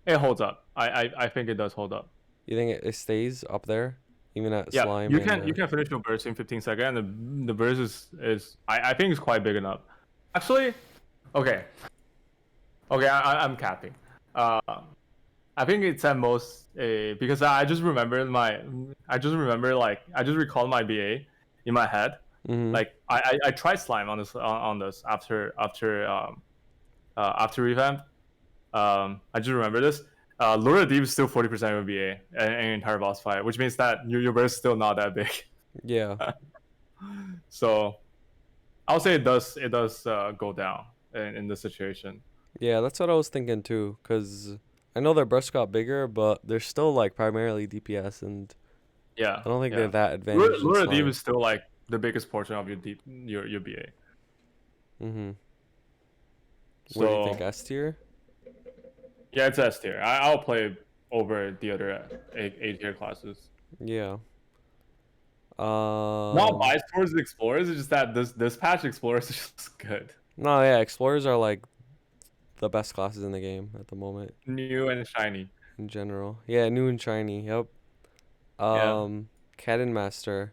It holds up. I think it does hold up. You think it stays up there, even at Yeah, slime you and can finish your burst in 15 seconds. The burst is I think it's quite big enough. Actually, okay, I'm capping. Uh, I think it's at most a because I just remember like I just recalled my BA in my head. Mm-hmm. Like I tried slime on this after revamp. I just remember this. Lure Deep is still 40% of BA in an entire boss fight, which means that your burst is still not that big. Yeah. So I'll say it does go down in this situation. Yeah, that's what I was thinking too. Cause I know their burst got bigger, but they're still like primarily DPS, and Yeah, I don't think they're yeah. that advantaged in Lure Deep slime. is still like the biggest portion of your BA. Mm-hmm. What do you think, So S tier? yeah, it's S tier. I'll play over the other A tier classes. Yeah. Not Um. biased towards the explorers. It's just that this patch explorers is just good, No, yeah, explorers are like the best classes in the game at the moment new and shiny. in general. Yeah, new and shiny. Yep. Yeah, Cannon Master.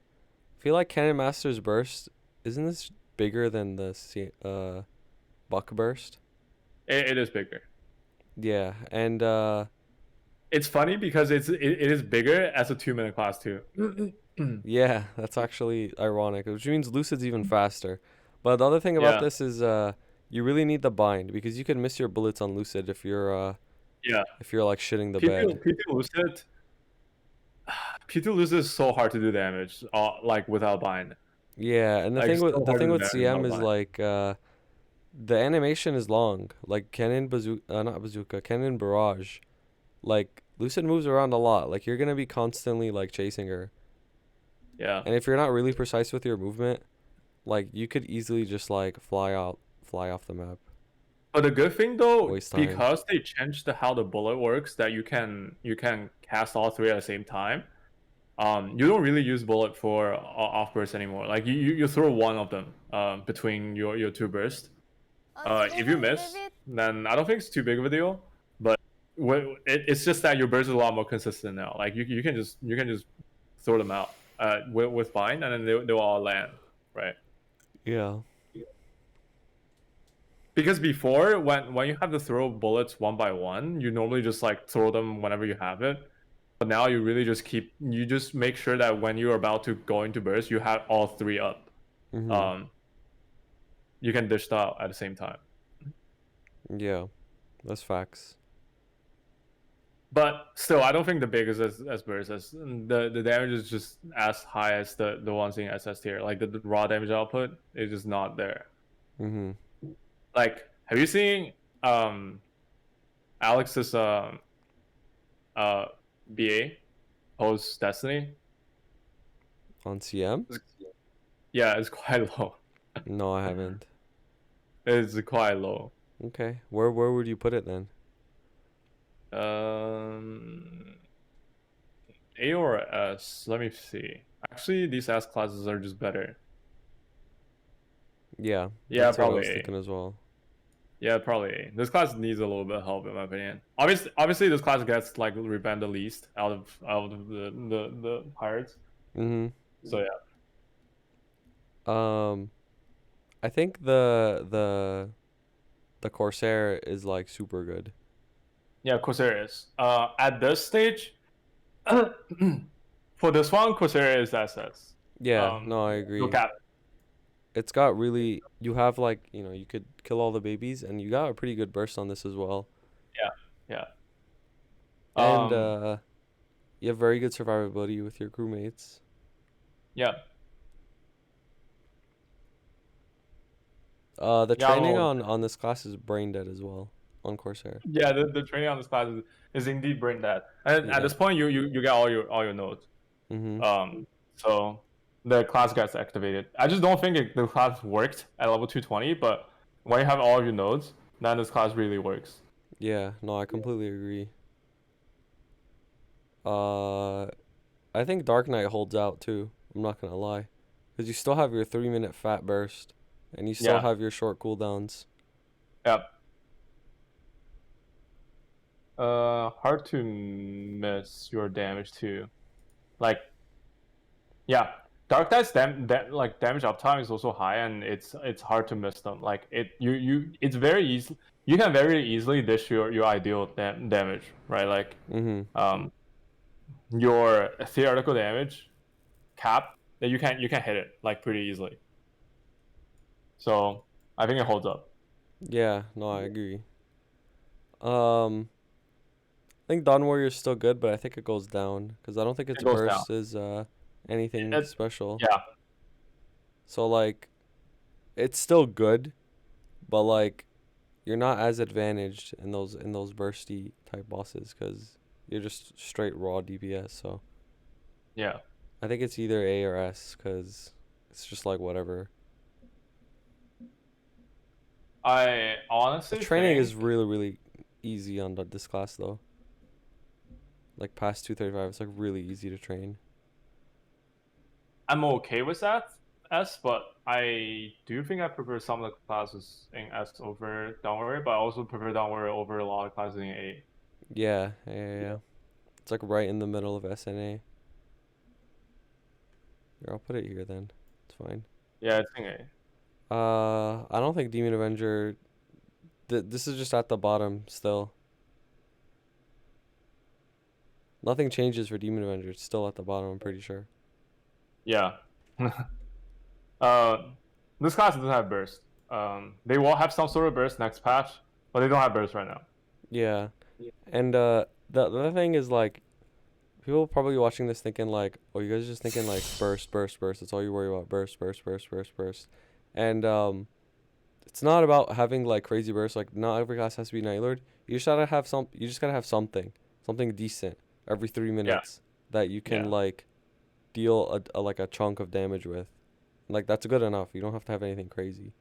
I feel like Cannon Master's burst isn't this bigger than the Buck burst? it is bigger. Yeah, and It's funny because it is bigger as a 2 minute class too. yeah, that's actually ironic, which means Lucid's even faster. But the other thing about Yeah, this is you really need the bind because you can miss your bullets on Lucid yeah. if you're like shitting the P2 bed. P2 Lucid P2 Lucid is so hard to do damage like without bind. Yeah, and Like it's so the hard to thing do with damage CM without is bind. like the animation is long. Like Cannon Bazooka, not Bazooka, Cannon Barrage. Like Lucid moves around a lot. Like you're gonna be constantly like chasing her. Yeah. And if you're not really precise with your movement, like you could easily just like fly off the map, But the good thing though, waste time. because they changed how the bullet works, that you can cast all three at the same time. You don't really use bullet for off burst anymore. Like you throw one of them between your two bursts. If you miss, then I don't think it's too big of a deal. But it's just that your burst is a lot more consistent now. Like you can just throw them out with bind, and then they'll all land, right? Yeah. because before when you have to throw bullets one by one, you normally just like throw them whenever you have it. But now you really just make sure that when you're about to go into burst, you have all three up. Mhm. You can dish out at the same time. Yeah, that's facts. But still, I don't think the big is as burst as the damage is just as high as the ones in SS tier. Like the raw damage output is just not there. Mhm. Like, have you seen Alex's uh BA post Destiny? On CM? Yeah, it's quite low. No, I haven't. It's quite low. Okay. Where would you put it then? Um, A or S? Let me see. Actually, these S classes are just better. Yeah, Yeah, that's what I probably was A. thinking as well. Yeah, probably A. This class needs a little bit of help, in my opinion. Obviously, this class gets like rebanned the least out of the pirates. Mhm. So yeah, Um, I think the corsair is like super good. yeah, Corsair is. At this stage, for this one, Corsair is SS. Yeah, no, I No agree. cap. It's got really you have like, you could kill all the babies and you got a pretty good burst on this as well. Yeah, yeah. And Um, you have very good survivability with your crewmates. yeah, The yeah. I'm training all, on this class is brain dead as well on Corsair. yeah, the training on this class is indeed brain dead. And at Yeah. this point, you get all your nodes. Mhm. So the class gets activated. I just don't think the class worked at level 220, but when you have all of your nodes, then this class really works. Yeah, no, I completely agree. Uh, I think Dark Knight holds out too. I'm not gonna lie, because you still have your 3 minute fat burst, and you still Yeah, have your short cooldowns. yep. Hard to miss your damage too. Like, yeah, Dark Knight's like damage uptime is also high, and it's hard to miss them. Like it's very easy. You can very easily dish your ideal damage, right? Like, Mhm. um, your theoretical damage cap that you can hit it like pretty easily. So I think it holds up. Yeah, no, I agree. Um, I think Dawn Warrior is still good, but I think it goes down because I don't think its It goes down. burst is anything It, special. yeah, So like, it's still good, but like, you're not as advantaged in those bursty type bosses because you're just straight raw DPS. So yeah. I think it's either A or S because it's just like whatever. I The honestly training think is really really easy on this class though. Like past 235, it's like really easy to train. I'm okay with that S, but I do think I prefer some of the classes in S over Downward, but I also prefer Downward over a lot of classes in A. Yeah, yeah, yeah, yeah. It's like right in the middle of SNA. Here, I'll put it here then. It's fine. Yeah, it's in A. I don't think Demon Avenger. This is just at the bottom still. Nothing changes for Demon Avenger. It's still at the bottom. I'm pretty sure. Yeah. uh, this class doesn't have burst. They will have some sort of burst next patch, but they don't have burst right now. Yeah, and the other thing is like people probably watching this thinking like, oh, you guys are just thinking like burst, burst, burst. That's all you worry about. Burst, burst, burst, burst, burst. And it's not about having like crazy bursts. Like not every class has to be Night Lord. You just gotta have some. You just gotta have something decent every three Yeah, minutes that you can yeah. like deal like a chunk of damage with. Like that's good enough. You don't have to have anything crazy.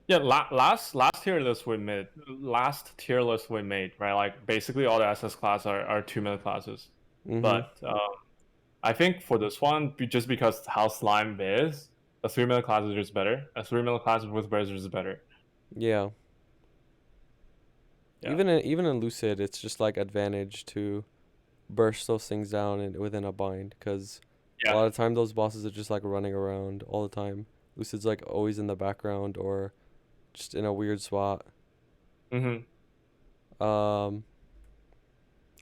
Yeah, last tier list we made, right? Like basically all the SS class are 2 minute classes. Mhm. But I think for this one, just because how slime is, a 3 minute class is just better. A 3 minute class with burst is better. Yeah. Yeah. Even in Lucid, it's just like advantage to burst those things down within a bind because a Yeah. lot of time those bosses are just like running around all the time. Lucid's like always in the background or just in a weird spot. Mm-hmm. Um,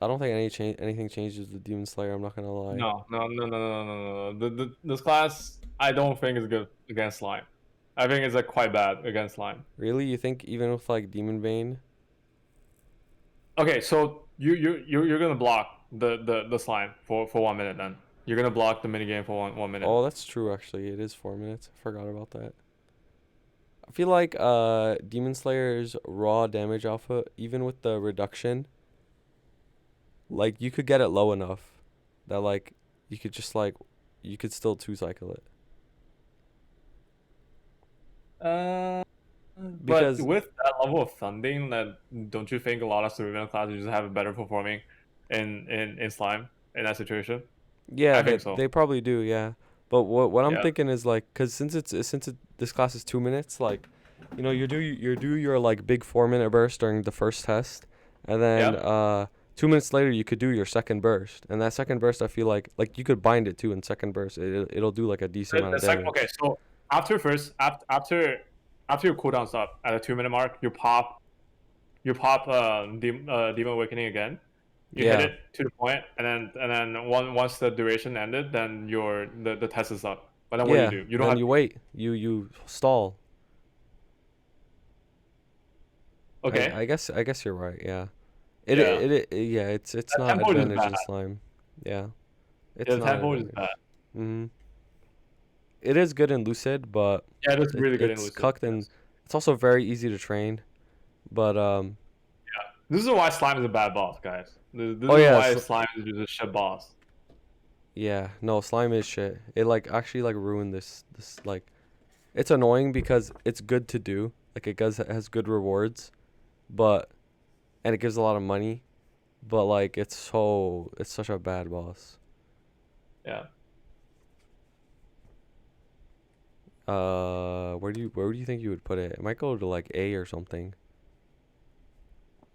I don't think anything changes with Demon Slayer. I'm not gonna lie. No. This class I don't think is good against slime. I think it's quite bad against slime. Really, you think even with like Demon Bane? Okay, so you're gonna block the slime for 1 minute then. You're gonna block the minigame for one minute. Oh, that's true. Actually, it is 4 minutes. I forgot about that. I feel like Demon Slayer's raw damage output, even with the reduction, like you could get it low enough that like you could just like you could still two cycle it. But Because with that level of funding, that don't you think a lot of surveillance classes just have a better performing in slime in that situation? yeah, I they think so. they probably do, yeah. But what I'm Yeah. thinking is like, cause this class is 2 minutes, like, you do your like big 4 minute burst during the first test, and then Yeah. 2 minutes later you could do your second burst, and that second burst I feel like you could bind it too in second burst. It'll do like a decent amount of Okay, damage. so after your cooldown's up at the 2 minute mark, you pop Demon Awakening again. You hit Yeah, it to the point, and then once the duration ended, then the test is up. But then what do you yeah. do? You don't Then have. you wait. You stall. Okay. I guess you're right. Yeah. Yeah. Yeah. It's That not tempo is advantage bad. in slime. Yeah. It's Yeah, the not tempo is advantage. bad. Mhm. It is good in Lucid, but Yeah, it is really good in it's Lucid. cucked and Yes. it's also very easy to train. But Yeah. This is why slime is a bad boss, guys. This oh is yeah, why slime is just a shit boss. yeah, no, slime is shit. It like actually like ruined this like it's annoying because it's good to do. Like it has good rewards, but and it gives a lot of money, but like it's such a bad boss. Yeah. Where do you think you would put it? It might go to like A or something,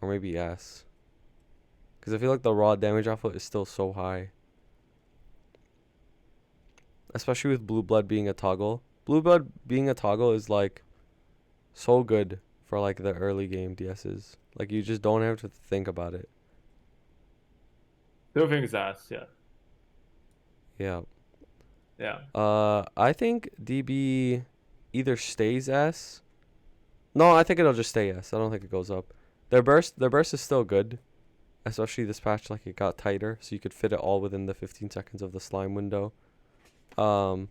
or maybe S. Because I feel like the raw damage output is still so high, especially with blue blood being a toggle. Blue blood being a toggle is like so good for like the early game DSs. Like you just don't have to think about it. Still think it's ass. Yeah. Yeah. Yeah. I think DB either stays S. No, I think it'll just stay S. I don't think it goes up. Their burst is still good, especially this patch. Like it got tighter, so you could fit it all within the 15 seconds of the slime window. Um,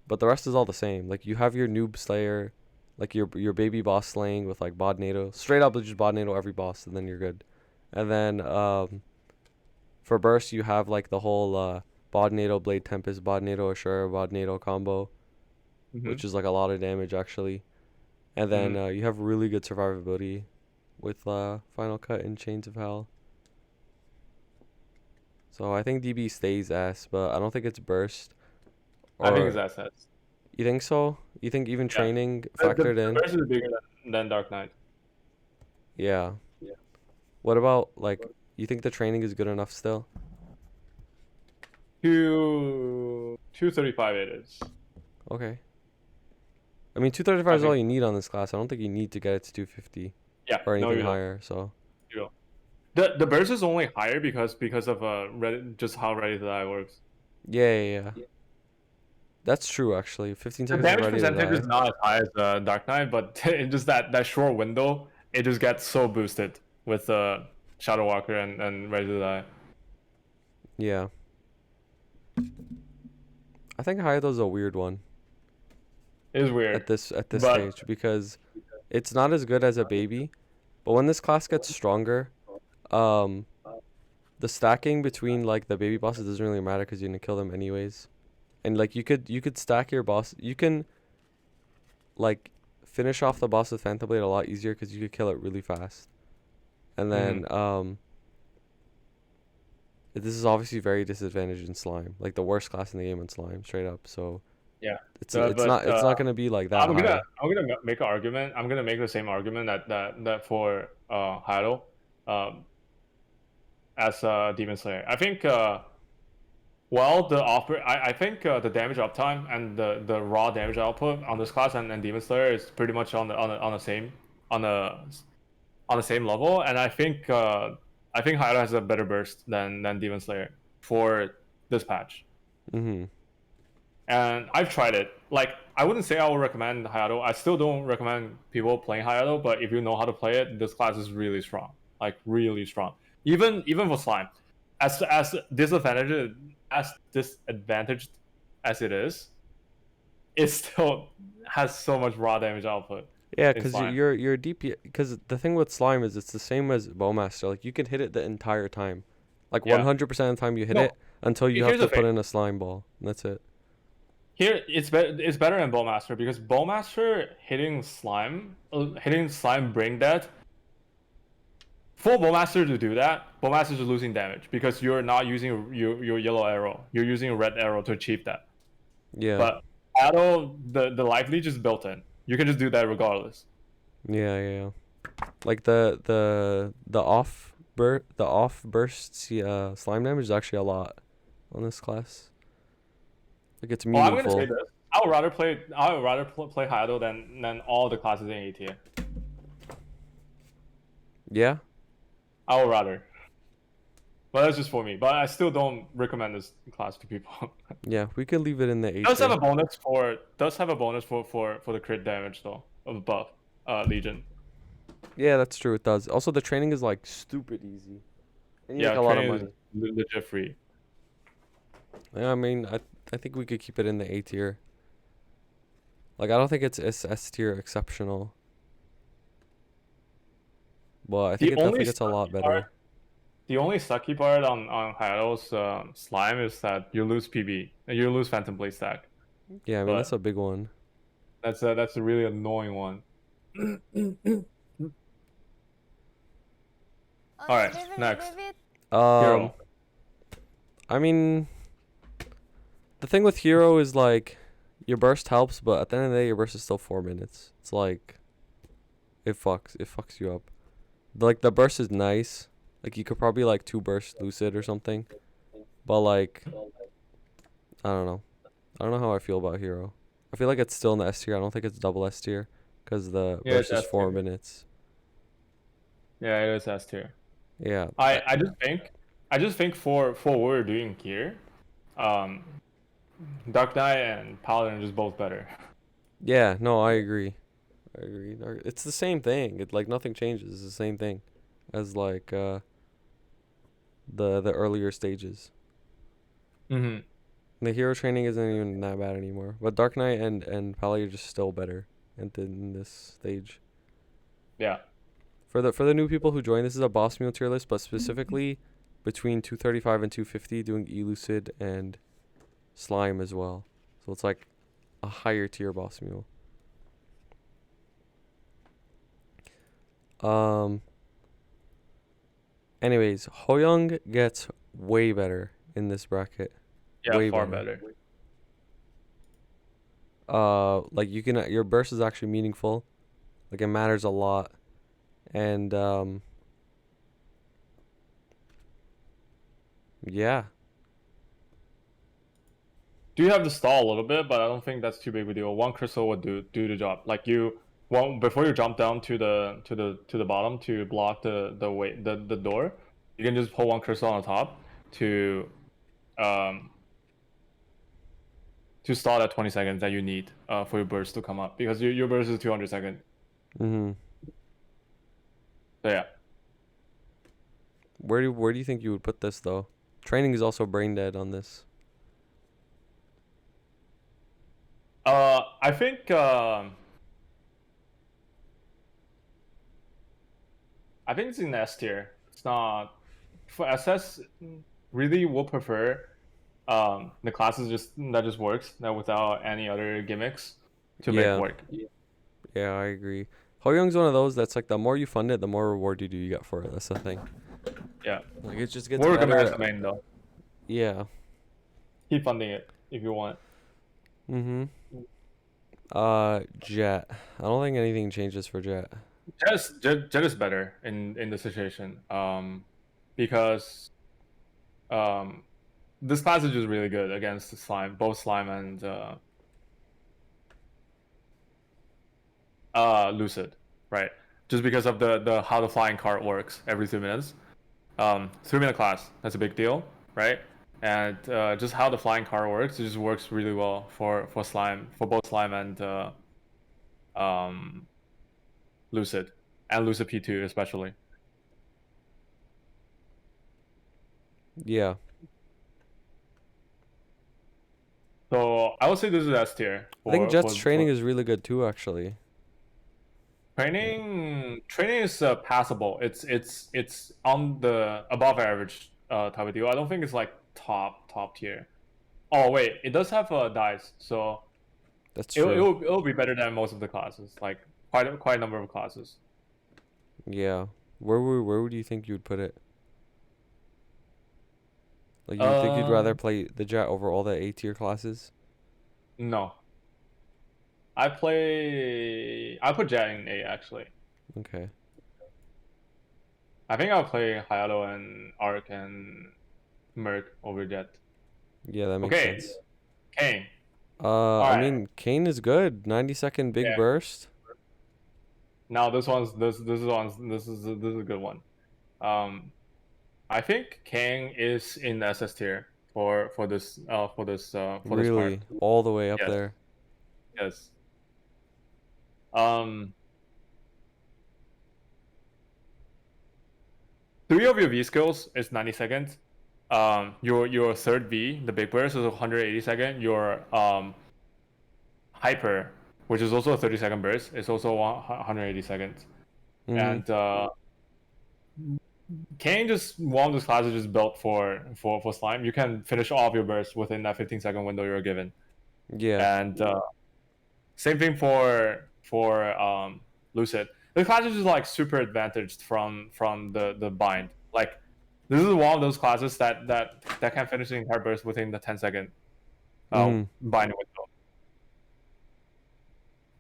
but the rest is all the same. Like you have your noob slayer, like your baby boss slaying with like bod NATO. Straight up, just bod NATO every boss, and then you're good. And then for burst, you have like the whole bod NATO Blade Tempest, bod NATO Assure, bod NATO combo, Mhm. which is like a lot of damage actually. And then Mhm. you have really good survivability with Final Cut and Chains of Hell. So I think DB stays S, but I don't think it's burst. I think it's Or assets. you think so? You think even Yeah. training The factored in? verse is bigger than Dark Knight. Yeah. Yeah. What about like you think the training is good enough still? 235 it is. Okay. I mean, 235 I is all think. you need on this class. I don't think you need to get it to 250 Yeah. or No, anything you don't. higher. So You don't. The burst is only higher because of just how ready the die works. yeah. That's true actually. 15 The seconds is damage ready to percentage is die. not as high as Dark Knight, but in just that short window, it just gets so boosted with Shadow Walker and Ready to Die. Yeah. I think Hayato's a weird one It is weird, at this but stage because it's not as good as a baby, but when this class gets stronger, um the stacking between like the baby bosses doesn't really matter because you're gonna kill them anyways. And like you could stack your boss. You can like finish off the boss with Phantom Blade a lot easier because you could kill it really fast. And mhm. then this is obviously very disadvantaged in slime, like the worst class in the game in slime, straight up. So Yeah. But it's not gonna be like that high. I'm gonna make an argument. I'm gonna make the same argument that for Hayato, um, as Demon Slayer. I think Well, I think the damage uptime and the raw damage output on this class and Demon Slayer is pretty much on the same on the on the same level, and I think Hayato has a better burst than Demon Slayer for this patch. Mm-hmm. And I've tried it. Like, I wouldn't say I would recommend Hayato. I still don't recommend people playing Hayato, but if you know how to play it, this class is really strong. Like, really strong. Even for slime, as disadvantaged as it is, it still has so much raw damage output Yeah, in because slime. you're DP. Because the thing with slime is it's the same as Bowmaster. Like you can hit it the entire time, like Yeah. 100% of the time you hit No. it until you have Here's the to put thing. in a slime ball. And that's it. Here it's better than Bowmaster because Bowmaster hitting slime brain dead. For Bowmaster to do that, Bowmaster is losing damage because you're not using your yellow arrow. You're using a red arrow to achieve that. Yeah, But Adele, the life leech is built in. You can just do that regardless. yeah. Like the off bursts slime damage is actually a lot on this class. Like it's Oh, I'm gonna say meaningful. this. I would rather play Hayato than all the classes in A tier. Yeah, I would rather. But that's just for me. But I still don't recommend this class to people. yeah. We could leave it in the A Does have tier. a bonus for the crit damage though of the buff Legion. Yeah, that's true. It does. Also, the training is like stupid easy, and you make Yeah, a lot of training is money. legit free. Yeah, I mean, I think we could keep it in the A tier. Like I don't think it's S tier exceptional, but I think The it only definitely gets a lot sucky part, better. the only sucky part on Hayato's slime is that you lose PB and you lose Phantom Blade stack. Yeah, I mean that's But a big one. that's a really annoying one. All right, next Um, Hero. I mean, the thing with Hero is like your burst helps, but at the end of the day, your burst is still 4 minutes. It's like it fucks you up. Like the burst is nice. Like you could probably like two burst lucid or something, but like I don't know. I don't know how I feel about Hero. I feel like it's still in the S tier. I don't think it's double S tier because the Yeah, it's burst is S 4 tier. minutes. Yeah, it is S tier. Yeah. I just think for what we're doing here, um, Dark Knight and Paladin are just both better. Yeah, no, I agree. I agree. It's the same thing. It like nothing changes. It's the same thing as like the earlier stages. Mm-hmm. The hero training isn't even that bad anymore. But Dark Knight and Pally are just still better in this stage. Yeah. For the new people who join, this is a boss mule tier list, but specifically between 235 and 250 doing elucid and slime as well. So it's like a higher tier boss mule. Um Anyways, Hoyoung gets way better in this bracket. Yeah, Way far better. better. Like you can your burst is actually meaningful. Like it matters a lot. And yeah. Do you have to stall a little bit, but I don't think that's too big of a deal. One crystal would do the job. Like before you jump down to the bottom to block the door, you can just pull one crystal on the top to um to stall that 20 seconds that you need for your burst to come up because your burst is 200 seconds. Mhm. So yeah. Where do you think you would put this though? Training is also brain dead on this. I think it's in S tier. It's not for SS. Really, would prefer the classes just works that without any other gimmicks to make Yeah. work. Yeah, I agree. Hoyoung's one of those that's like the more you fund it, the more reward you get for it. That's the thing. Yeah, Like it just gets we'll recommend better. the main though. Yeah. Keep funding it if you want. Mhm. Jett. I don't think anything changes for Jett. Jet is better in the situation. Because um this class is just really good against the slime, both slime and lucid, right? Just because of the how the flying cart works every 2 minutes. 3 minute class, that's a big deal, right? And just how the flying cart works, it just works really well for slime, for both slime and um, lucid, and lucid P2 especially. Yeah. So I would say this is S tier I think for Jett's for training is really good too, actually. training is passable. It's on the above average type of deal. I don't think it's like top tier. Oh wait, it does have dice, so That's it'll, true. it'll it'll be better than most of the classes. Like quite a number of classes. Yeah. Where would you think you would put it? Like you think you'd rather Um, play the Jett over all the A tier classes? no, I put Jett in A actually. Okay. I think I'll play Hayato and Ark and Merc over Jett. Yeah, that makes Okay, sense. Kain. All I right. mean, Kain is good. 90-second big Yeah. burst. Now this is a good one. Um, I think Kang is in SS tier for this part. Really, all the way up Yes, there. yes. Um, three of your V skills is 90 seconds. Your third V, the big burst, is 180 second. Your hyper, which is also a 30-second burst, is also 180 seconds. Mm-hmm. And Kane just one of those classes just built for slime. You can finish all of your bursts within that 15-second window you're given. Yeah. And same thing for lucid. The class is just like super advantaged from the bind. Like this is one of those classes that can finish the entire burst within the 10-second Mm-hmm. bind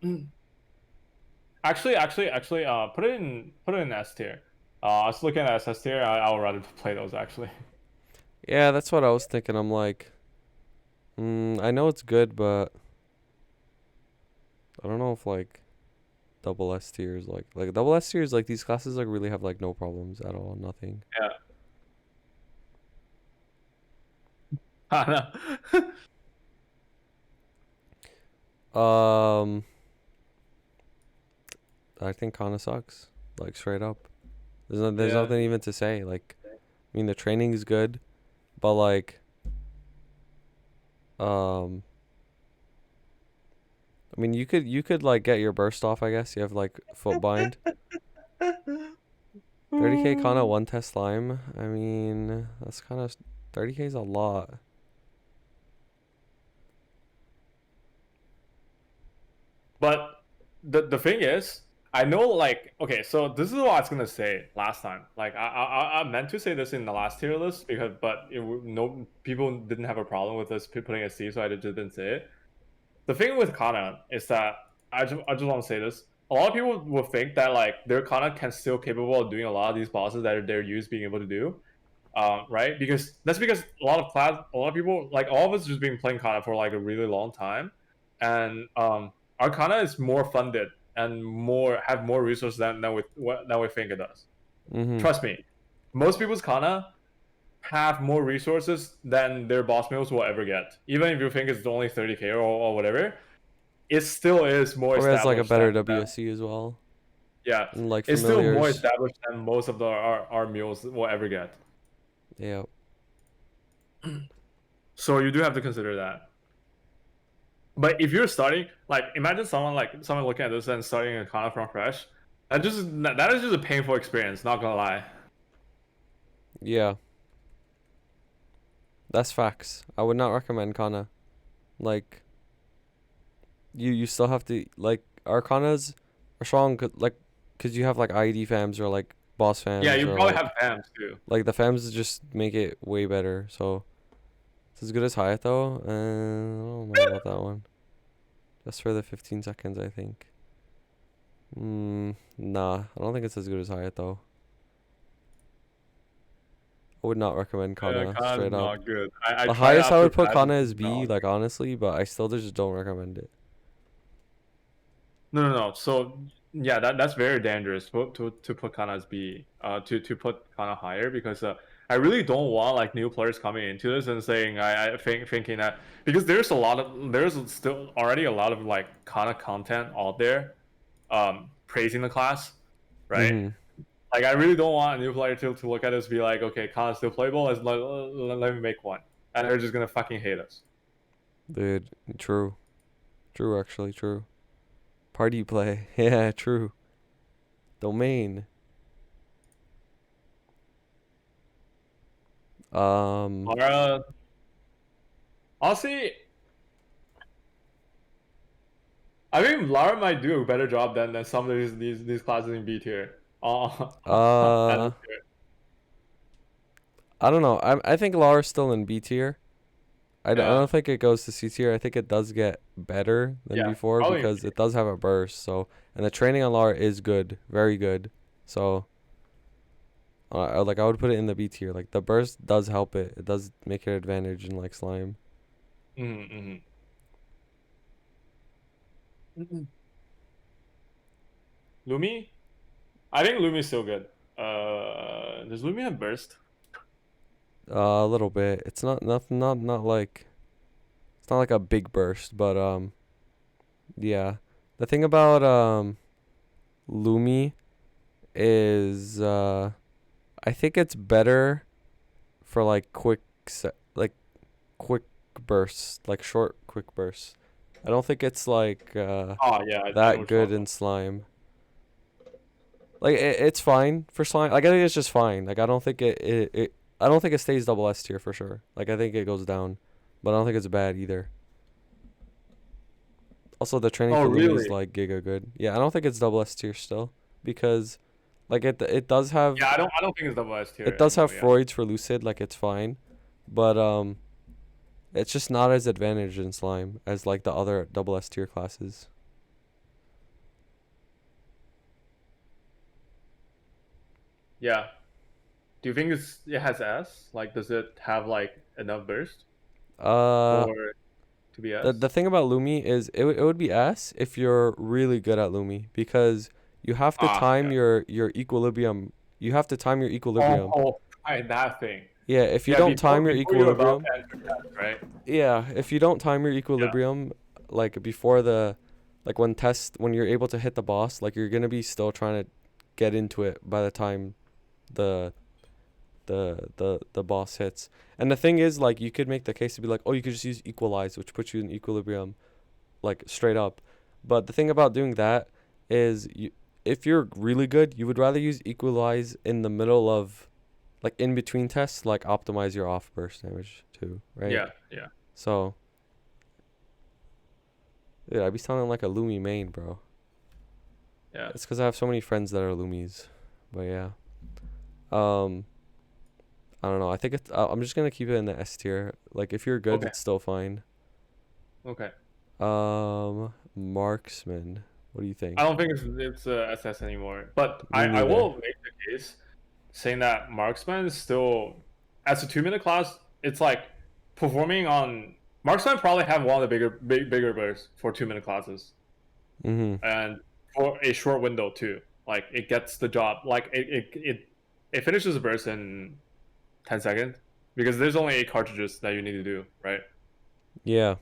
window. Actually, put it in S tier. I was looking at SS tier. I would rather play those actually. Yeah, that's what I was thinking. I'm like, I know it's good, but I don't know if like double S tier is like double S tier is like these classes like really have like no problems at all, nothing. Yeah. Kanna. Um, I think Kanna sucks. Like straight up. There's Yeah. nothing even to say. Like, I mean the training is good, but like, um, I mean you could like get your burst off. I guess you have like foot bind. 30k Kanna one test slime. I mean that's kind of 30k is a lot. But the thing is, I know like okay, so this is what I was gonna say last time. Like I meant to say this in the last tier list because no people didn't have a problem with us putting a C, so I just didn't say it. The thing with Kanna is that I just want to say this. A lot of people will think that like their Kanna can still capable of doing a lot of these bosses that they're used being able to do. Right? Because a lot of people, like all of us, just been playing Kana for like a really long time, and our Kana is more funded and more resources than we think it does. Mhm. Trust me, most people's Kana have more resources than their boss meals will ever get. Even if you think it's only 30k or whatever, it still is more Probably has like a established better than WSC as well. yeah, And like it's still more familiars. established than most of our meals will ever get. Yeah. So you do have to consider that. But if you're starting, like, imagine someone looking at this and starting a Kana from fresh. That is just a painful experience. Not gonna lie. Yeah. That's facts. I would not recommend Kana. Like you still have to like Arcanas are strong like cuz you have like ID fams or like boss Yeah, fams you or probably have fams too. like the fams just make it way better. So it's as good as Hayato. I don't know about that one. Just for the 15 seconds, I think. Nah, I don't think it's as good as Hayato. I would not recommend Kanna Kanna's straight up. not good. I The tried highest I after would put patch, Kanna it's is B, not like honestly, but I still just don't recommend it. No. So yeah, that's very dangerous to put Kanna as B. To put Kanna higher because I really don't want like new players coming into this and saying thinking that because there's still already a lot of like Kanna content out there, praising the class, right? Mm-hmm. Like I really don't want a new player to look at this and be like, okay, Kanna's still playable. Let me make one, and they're just gonna fucking hate us. Dude, true. True, actually, true. Party play. Yeah, true. Domain. Um, Lara, honestly, I think Lara might do a better job than some of these classes in B tier. At uh, this tier. I don't know. I think Lara's still in B tier. I Yeah, don't think it goes to C tier. I think it does get better than yeah, before probably. because it does have a burst. So, and the training on Lara is good, very good. So, like I would put it in the B tier. Like the burst does help it. It does make it an advantage in like slime. Mm-hmm. Lumi, I think Lumi's still good. Does Lumi have burst? A little bit. It's not like it's not like a big burst, but yeah. The thing about Lumi is I think it's better for like like quick bursts, like short quick bursts. I don't think it's like Oh yeah, I know that which one. good in slime. Like it's fine for slime. Like I think it's just fine. Like I don't think it I don't think it stays double S tier for sure. Like I think it goes down, but I don't think it's bad either. Also, the training Oh for Lumi is really? like giga good. Yeah, I don't think it's double S tier still because like it does have Yeah, I don't think it's double S it tier does have anymore. Yeah. Freud's for Lucid, like it's fine, but it's just not as advantaged in slime as like the other double S tier classes. Yeah. Do you think it has S? Like, does it have like enough burst Uh, for to be the S? thing about Lumi is it would be S if you're really good at Lumi because you have to Ah, time yeah. your equilibrium. You have to time your equilibrium. Oh, right, that thing. Yeah, if you Yeah, don't time your before you're about equilibrium, to enter test, right? yeah, if you don't time your Yeah. equilibrium, like before the, like when you're able to hit the boss, like you're gonna be still trying to get into it by the time the the boss hits. And the thing is, like you could make the case to be like, oh, you could just use equalize, which puts you in equilibrium, like straight up. But the thing about doing that is if you're really good, you would rather use equalize in the middle of, like in between tests, like optimize your off burst damage too, right? Yeah, yeah, So, dude, I'd be sounding like a Lumi main, bro. yeah. It's because I have so many friends that are Lumis. But yeah. Um, I don't know. I think I'm just gonna keep it in the S tier. Like, if you're good, Okay, it's still fine. okay. Marksman. What do you I think? don't think it's SS anymore, but Me I neither. will make the case saying that Marksman is still as a 2 minute class. It's like performing on Marksman probably have one of the bigger bursts for 2 minute classes, Mhm. and for a short window too. Like it gets the job. Like it finishes the burst in 10 seconds because there's only 8 cartridges that you need to do, right? Yeah.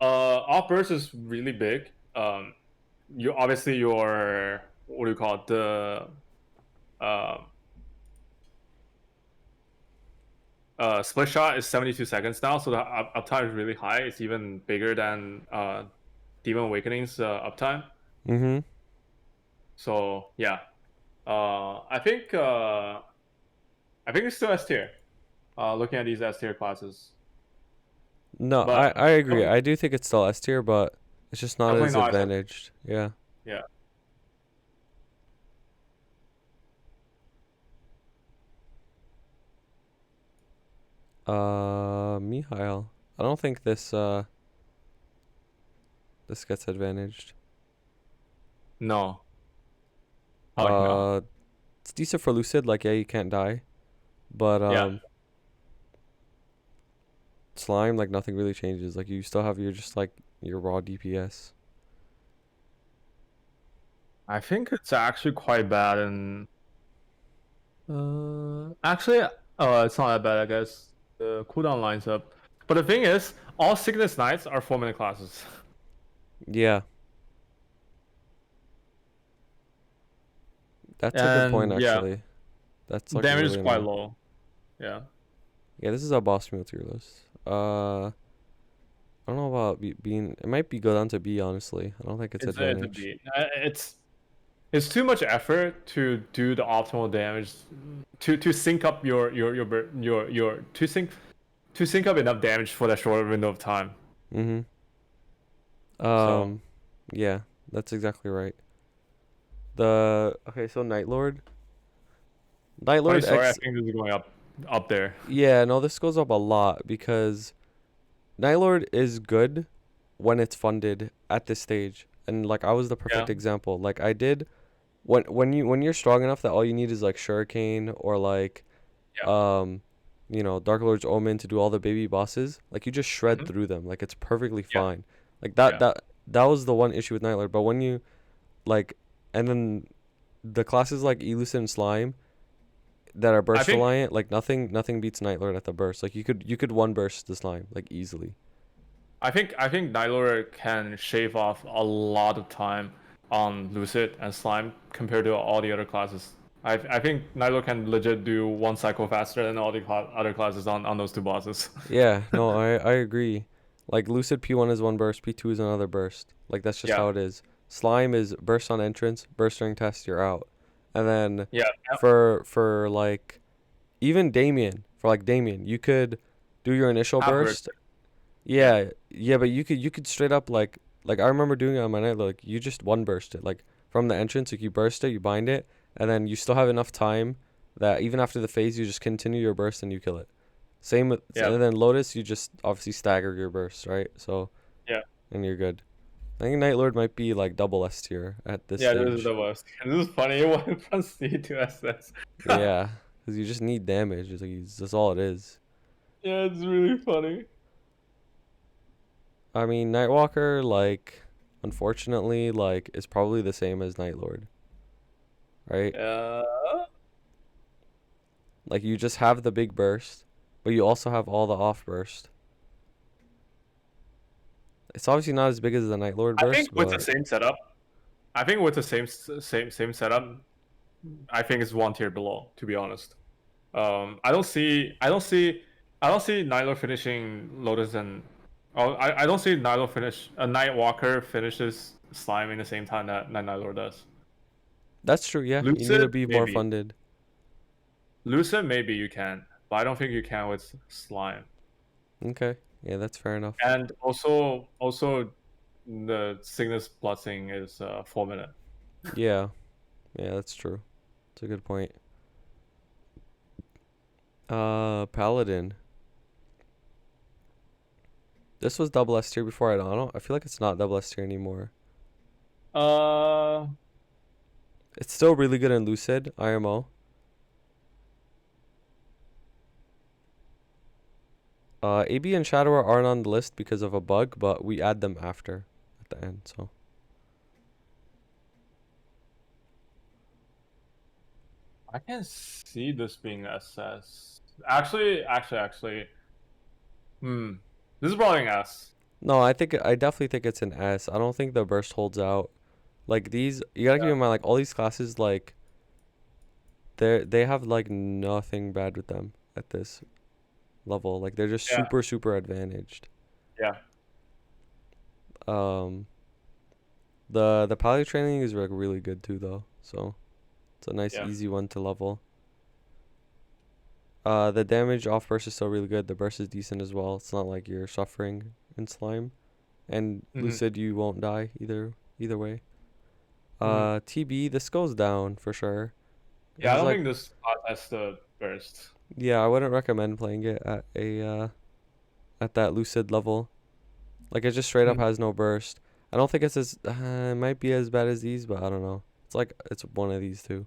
Off burst is really big. You obviously your what do you call it uh, split shot is 72 seconds now, so the uptime is really high. It's even bigger than Demon Awakening's uptime. Mhm. So yeah, I think it's still S tier. Looking at these S tier classes, No, but I agree. definitely, I do think it's still S tier, but it's just not definitely as not SS. advantaged. Yeah. Yeah. Mihail. I don't think this gets advantaged. No. Oh yeah. Uh, it's decent for Lucid. Like, yeah, you can't die, but Yeah. Slime, like nothing really changes. Like you still have your just like your raw DPS. I think it's actually quite bad and actually it's not that bad I guess. The cooldown lines up. But the thing is, all Sickness Knights are 4-minute classes. Yeah, that's a good point And yeah, actually. That's like damage is really quite annoying. low. Yeah. Yeah, this is a boss meal tier list. I don't know about being. It might be go down to B honestly. I don't think it's It's a advantage. beat. It's too much effort to do the optimal damage to sync up your to sync up enough damage for that short window of time. Mhm. So Yeah, that's exactly right. The okay, so Night Lord. Night funny Lord story, I X. think this is going up there. Yeah, no, this goes up a lot because Night Lord is good when it's funded at this stage. And like I was the Yeah. perfect example. Like I did when you're strong enough that all you need is like Shuriken or like Yeah. um Dark Lord's Omen to do all the baby bosses, like you just shred Mhm. through them. Like it's perfectly Yeah. fine. Like that Yeah. that that was the one issue with Night Lord. But when you like and then the classes like Elucid and Slime that are I burst think reliant, like nothing beats Night Lord at the burst. Like you could one burst the Slime like easily. I think Nylor can shave off a lot of time on Lucid and Slime compared to all the other classes. I think Nylor can legit do one cycle faster than all the other classes on those two bosses. Yeah, no, I agree. Like Lucid P1 is one burst, P2 is another burst. Like that's just Yeah. how it is. Slime is burst on entrance, burst during test, you're out. And then Yeah. for like even Damien, you could do your initial Half burst. burst. Yeah. Yeah, but you could straight up like I remember doing it on my night, like you just one burst it. Like from the entrance, like you burst it, you bind it, and then you still have enough time that even after the phase you just continue your burst and you kill it. Same with Yeah. and then Lotus, you just obviously stagger your bursts, right? So Yeah. and you're good. I think Night Lord might be like double S tier at this Yeah. This is stage. the worst. This is funny. It went from C to SS. Yeah, because you just need damage. That's all it is. Yeah, it's really funny. I mean, Nightwalker, like, unfortunately, like, is probably the same as Night Lord, right? Yeah. Like, you just have the big burst, but you also have all the off burst. It's obviously not as big as the Night Lord I think burst, with the but same setup, I think with the same setup, I think it's one tier below. To be honest. I don't see Nilo finishing Lotus and I don't see Nilo finish a Nightwalker finishes Slime in the same time that Nilo does. that's true. Yeah, you need to Lucid be more maybe. funded. Lucid maybe you can, but I don't think you can with Slime. Okay, yeah, that's fair enough. And also the Cygnus Blessing is 4 minute. Yeah, yeah, that's true. It's a good point. Paladin. This was double S tier before. I don't know. I feel like it's not double S tier anymore. Uh It's still really good in Lucid, IMO. AB and Shadower aren't on the list because of a bug, but we add them after at the end. So I can see this being SS. Actually. Hmm. This is probably an S. no, I definitely think it's an S. I don't think the burst holds out. Like these, you gotta keep in mind, like all these classes, like they have like nothing bad with them at this level. Like they're just Yeah. super advantaged. Yeah. Um, the Pally training is like really good too, though. So it's a nice Yeah. easy one to level. The damage off burst is still really good. The burst is decent as well. It's not like you're suffering in slime. And Hmm. Lucid, you won't die either way. Hmm. TB, this goes down for sure. It Yeah, I has don't like think this class has the burst. yeah, I wouldn't recommend playing it at that Lucid level. Like it just straight up Hmm. has no burst. I don't think it's as it might be as bad as these, but I don't know. It's one of these two.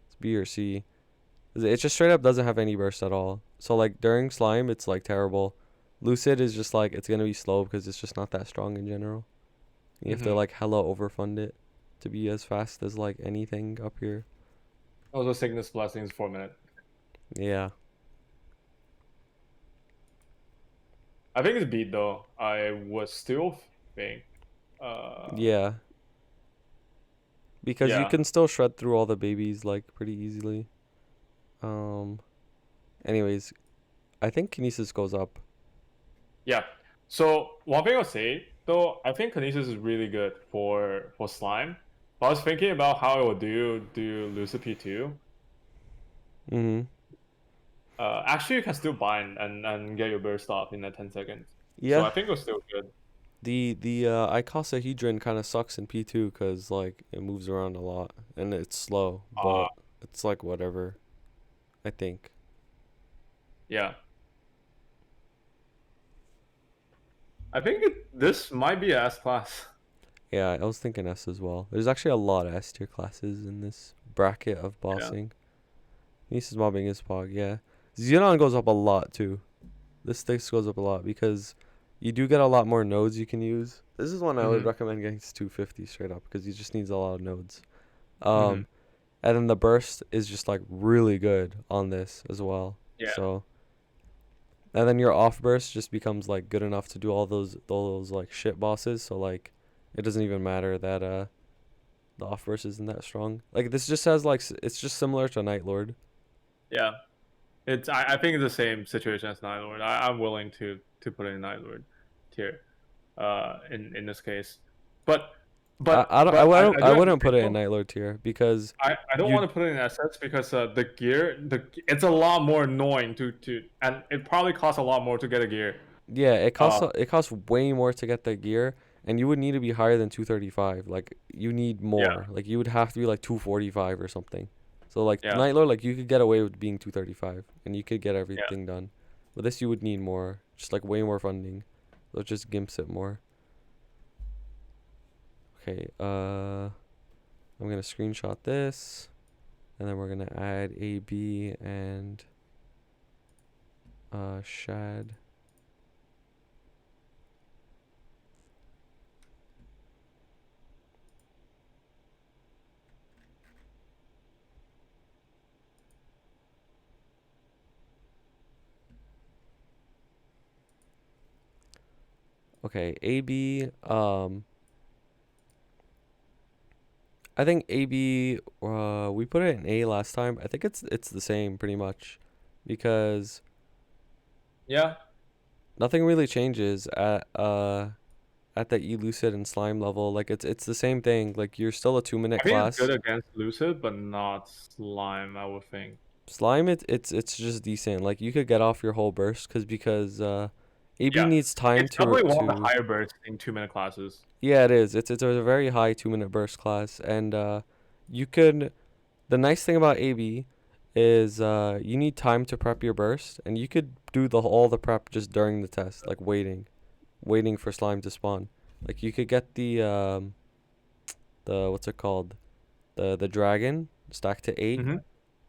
It's B or C. It just straight up doesn't have any burst at all. So like during slime, it's like terrible. Lucid is just like it's gonna be slow because it's just not that strong in general. You have to like hella overfund it to be as fast as like anything up here. Also, Cygnus Blessings 4 minute. Yeah. I think it's beat though. I would still think. Yeah. Because you Yeah. can still shred through all the babies like pretty easily. Anyways, I think Kinesis goes up. Yeah. So one thing I'll say though, I think Kinesis is really good for slime. But I was thinking about how it would do Lucid P2. Mhm. Actually, you can still bind and get your burst off in that 10 seconds. So Yeah. I think it was still good. The icosahedron kind of sucks in P2 cuz like it moves around a lot and it's slow, Uh, but it's like whatever, I think. yeah. I think this might be a S class. Yeah, I was thinking S as well. There's actually a lot of S tier classes in this bracket of Yeah. bossing. Kinesis mobbing is Pog, yeah. Xenon goes up a lot too. This sticks goes up a lot because you do get a lot more nodes you can use. This is one I would Mm-hmm. recommend getting to 250 straight up because he just needs a lot of nodes. Mm-hmm. And then the burst is just like really good on this as well. Yeah. So, and then your off burst just becomes like good enough to do all those like shit bosses. So like, it doesn't even matter that the off burst isn't that strong. Like this just has like it's just similar to Night Lord. Yeah. I think it's the same situation as Night Lord. I'm willing to put it in Night Lord tier. In this case, but I do have to wouldn't say put it in though, Night Lord tier because I don't you want to put it in assets because the gear it's a lot more annoying to and it probably costs a lot more to get a gear. yeah, Uh, it costs way more to get the gear, and you would need to be higher than 235. Like you need yeah, more. Like you would have to be like 245 or something. So like yeah, Night Lord, like you could get away with being 235, and you could get yeah. everything done. But this you would need more, just like way more funding. So it just gimps it more. Okay, I'm gonna screenshot this, and then we're gonna add AB and Shad. Okay, AB. I think AB. We put it in A last time. I think it's the same pretty much, because Yeah. nothing really changes at the elucid and slime level. Like it's the same thing. Like you're still a 2 minute I think it's class. good against Lucid, but not Slime, I would think. Slime it's just decent. Like you could get off your whole burst because AB Yeah. needs time It's definitely one of the to higher bursts in 2 minute classes. yeah, it is. It's a very high 2 minute burst class, and you could. The nice thing about AB is you need time to prep your burst, and you could do all the prep just during the test, like waiting for slime to spawn. Like you could get the what's it called, the dragon stacked to 8, Mm-hmm.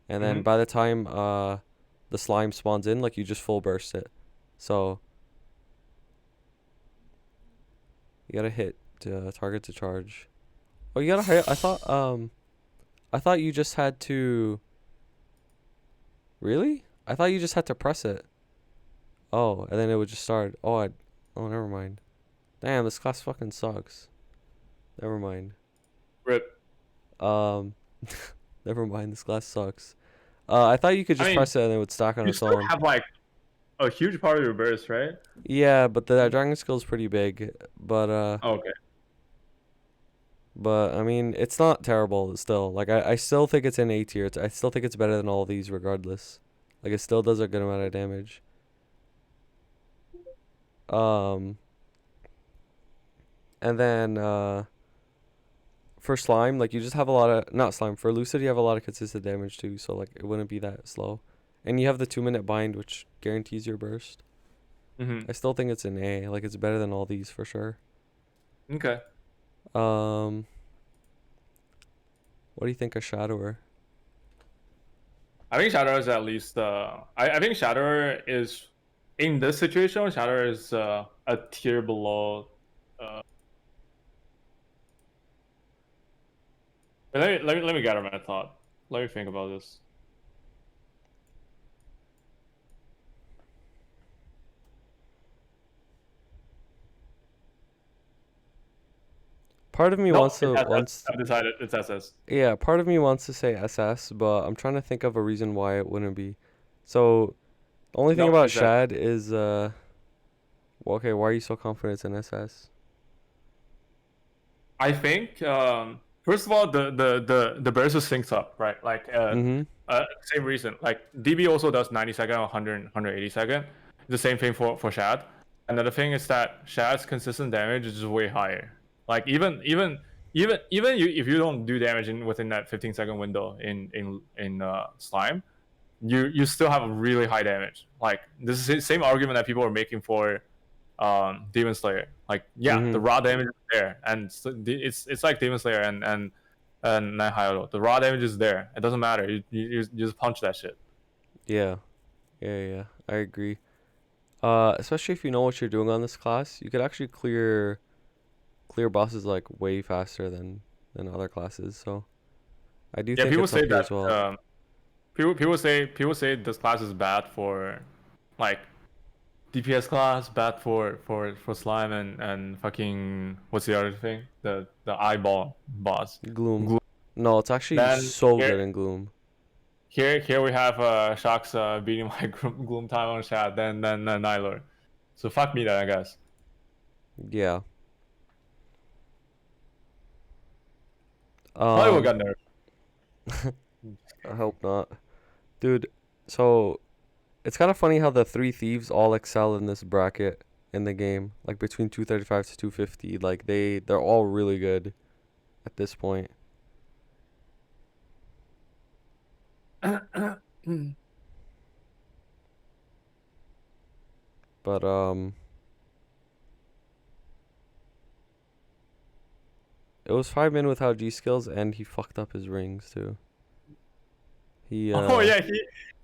and then Mm-hmm. by the time the slime spawns in, like you just full burst it. So you gotta hit target to charge. Oh, you gotta hit. I thought you just had to. Really? I thought you just had to press it. Oh, and then it would just start. Oh, never mind. Damn, this class fucking sucks. Never mind. Rip. Um, never mind. This class sucks. I thought you could I just mean, press it and it would stack on you its still own. have like a huge part of your burst, right? Yeah, but the dragon skill is pretty big. Oh, okay. But I mean, it's not terrible still. Like I still think it's in A tier. I still think it's better than all these regardless. Like it still does a good amount of damage. Um, and then for slime, like you just have a lot of not slime for lucid, you have a lot of consistent damage too. So like it wouldn't be that slow, and you have the 2 minute bind, which guarantees your burst. Mm-hmm. I still think it's an A. Like it's better than all these for sure. Okay. Um, What do you think of Shadower? I think Shadow is at least. I think Shadow is in this situation. Shadow is a tier below. Uh, let me gather my thought. Let me think about this. Part of me No, wants it's to SS. wants I've decided it's SS. yeah, part of me wants to say SS, but I'm trying to think of a reason why it wouldn't be. So the only thing No, about it's SS. Shad is well, okay, why are you so confident it's an SS? I think first of all the burst is synced up, right? Like Mm-hmm. same reason. Like DB also does 90-second or 180-second. The same thing for Shad. Another thing is that Shad's consistent damage is just way higher. Like even if you don't do damage within that 15-second window in slime, you still have a really high damage. Like this is the same argument that people are making for Demon Slayer. Like yeah, the Mm-hmm. raw damage is there, and it's like Demon Slayer and Hayato. The raw damage is there. It doesn't matter. You just punch that shit. Yeah. Yeah. I agree. Especially if you know what you're doing on this class, you could actually clear bosses like way faster than other classes. So I do Yeah, think people it's up say here that as well. people say this class is bad for like DPS class, bad for slime and fucking what's the other thing? The eyeball boss. Gloom. Glue. No, it's actually Then so good in Gloom. here we have Sharks beating my gloom time on chat, then Nylor. So fuck me then, I guess. Yeah. Probably will Um, get nerfed. I hope not. Dude, so it's kind of funny how the three thieves all excel in this bracket in the game. Like between 235 to 250. Like they're all really good at this point. But it was 5 min without G skills and he fucked up his rings too. He Oh yeah,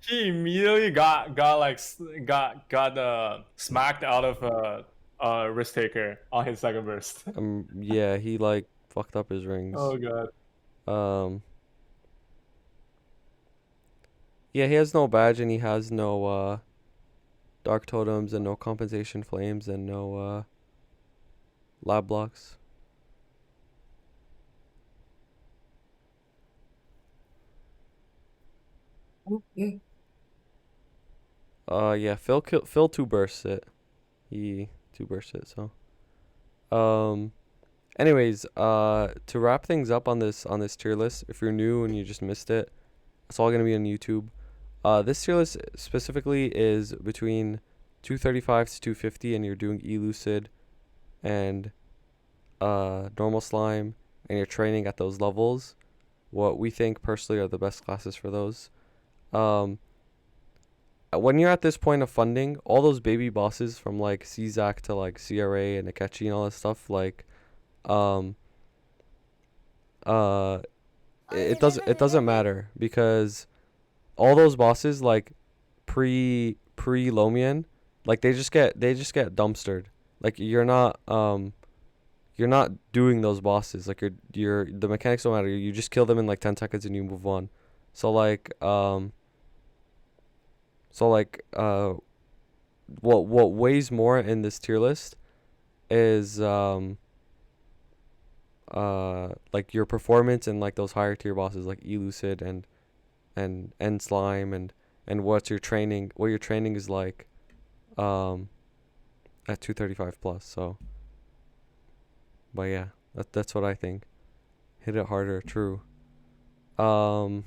he immediately got like got smacked out of risk taker on his second burst. yeah, he like fucked up his rings. Oh god. Um yeah, he has no badge and he has no dark totems and no compensation flames and no lab blocks. Yeah, Phil two bursts it. He two bursts it, so anyways, to wrap things up on this tier list, if you're new and you just missed it, it's all gonna be on YouTube. This tier list specifically is between 235 to 250, and you're doing elucid and normal slime, and you're training at those levels. What we think personally are the best classes for those. Um, when you're at this point of funding, all those baby bosses from like CZAC to like CRA and Akechi and all that stuff, like, um, uh, it doesn't matter because all those bosses like pre nlomien, like they just get dumpstered. Like you're not doing those bosses. Like you're the mechanics don't matter. You just kill them in like 10 seconds and you move on. So like so like what weighs more in this tier list is like your performance and like those higher tier bosses like elucid and slime and what your training is like um at 235 plus. So but yeah, that's what I think. Hit it harder, true. um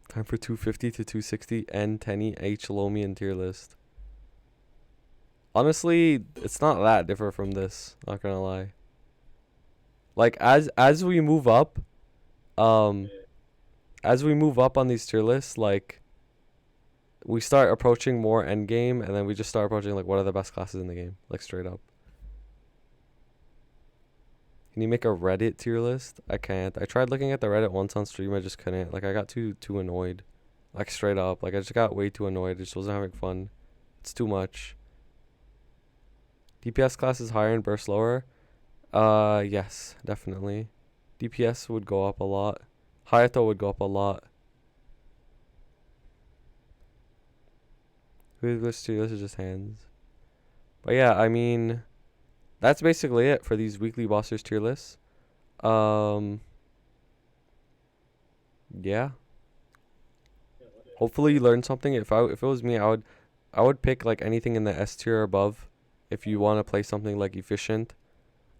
Time for 250 to 260 and Tenny H Lomian tier list. Honestly, it's not that different from this, not gonna lie. Like as we move up, um as we move up on these tier lists, like we start approaching more end game, and then we just start approaching like what are the best classes in the game, like straight up. Can you make a Reddit tier list? I can't. I tried looking at the Reddit once on stream. I just couldn't. Like, I got too annoyed. Like, straight up. Like, I just got way too annoyed. I just wasn't having fun. It's too much. DPS class is higher and burst lower. Yes, definitely. DPS would go up a lot. Hayato would go up a lot. Who's tier list is just hands. But yeah, I mean, that's basically it for these weekly bossers tier lists. Yeah. Hopefully you learned something. If it was me, I would pick like anything in the S tier or above if you want to play something like efficient.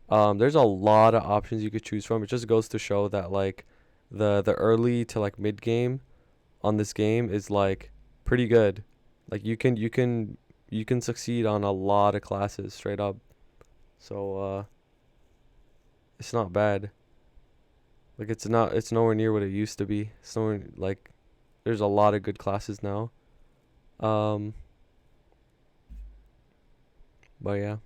There's a lot of options you could choose from. It just goes to show that like the early to like mid game on this game is like pretty good. Like you can succeed on a lot of classes straight up. So it's not bad. Like it's nowhere near what it used to be. It's nowhere like there's a lot of good classes now. Um but yeah.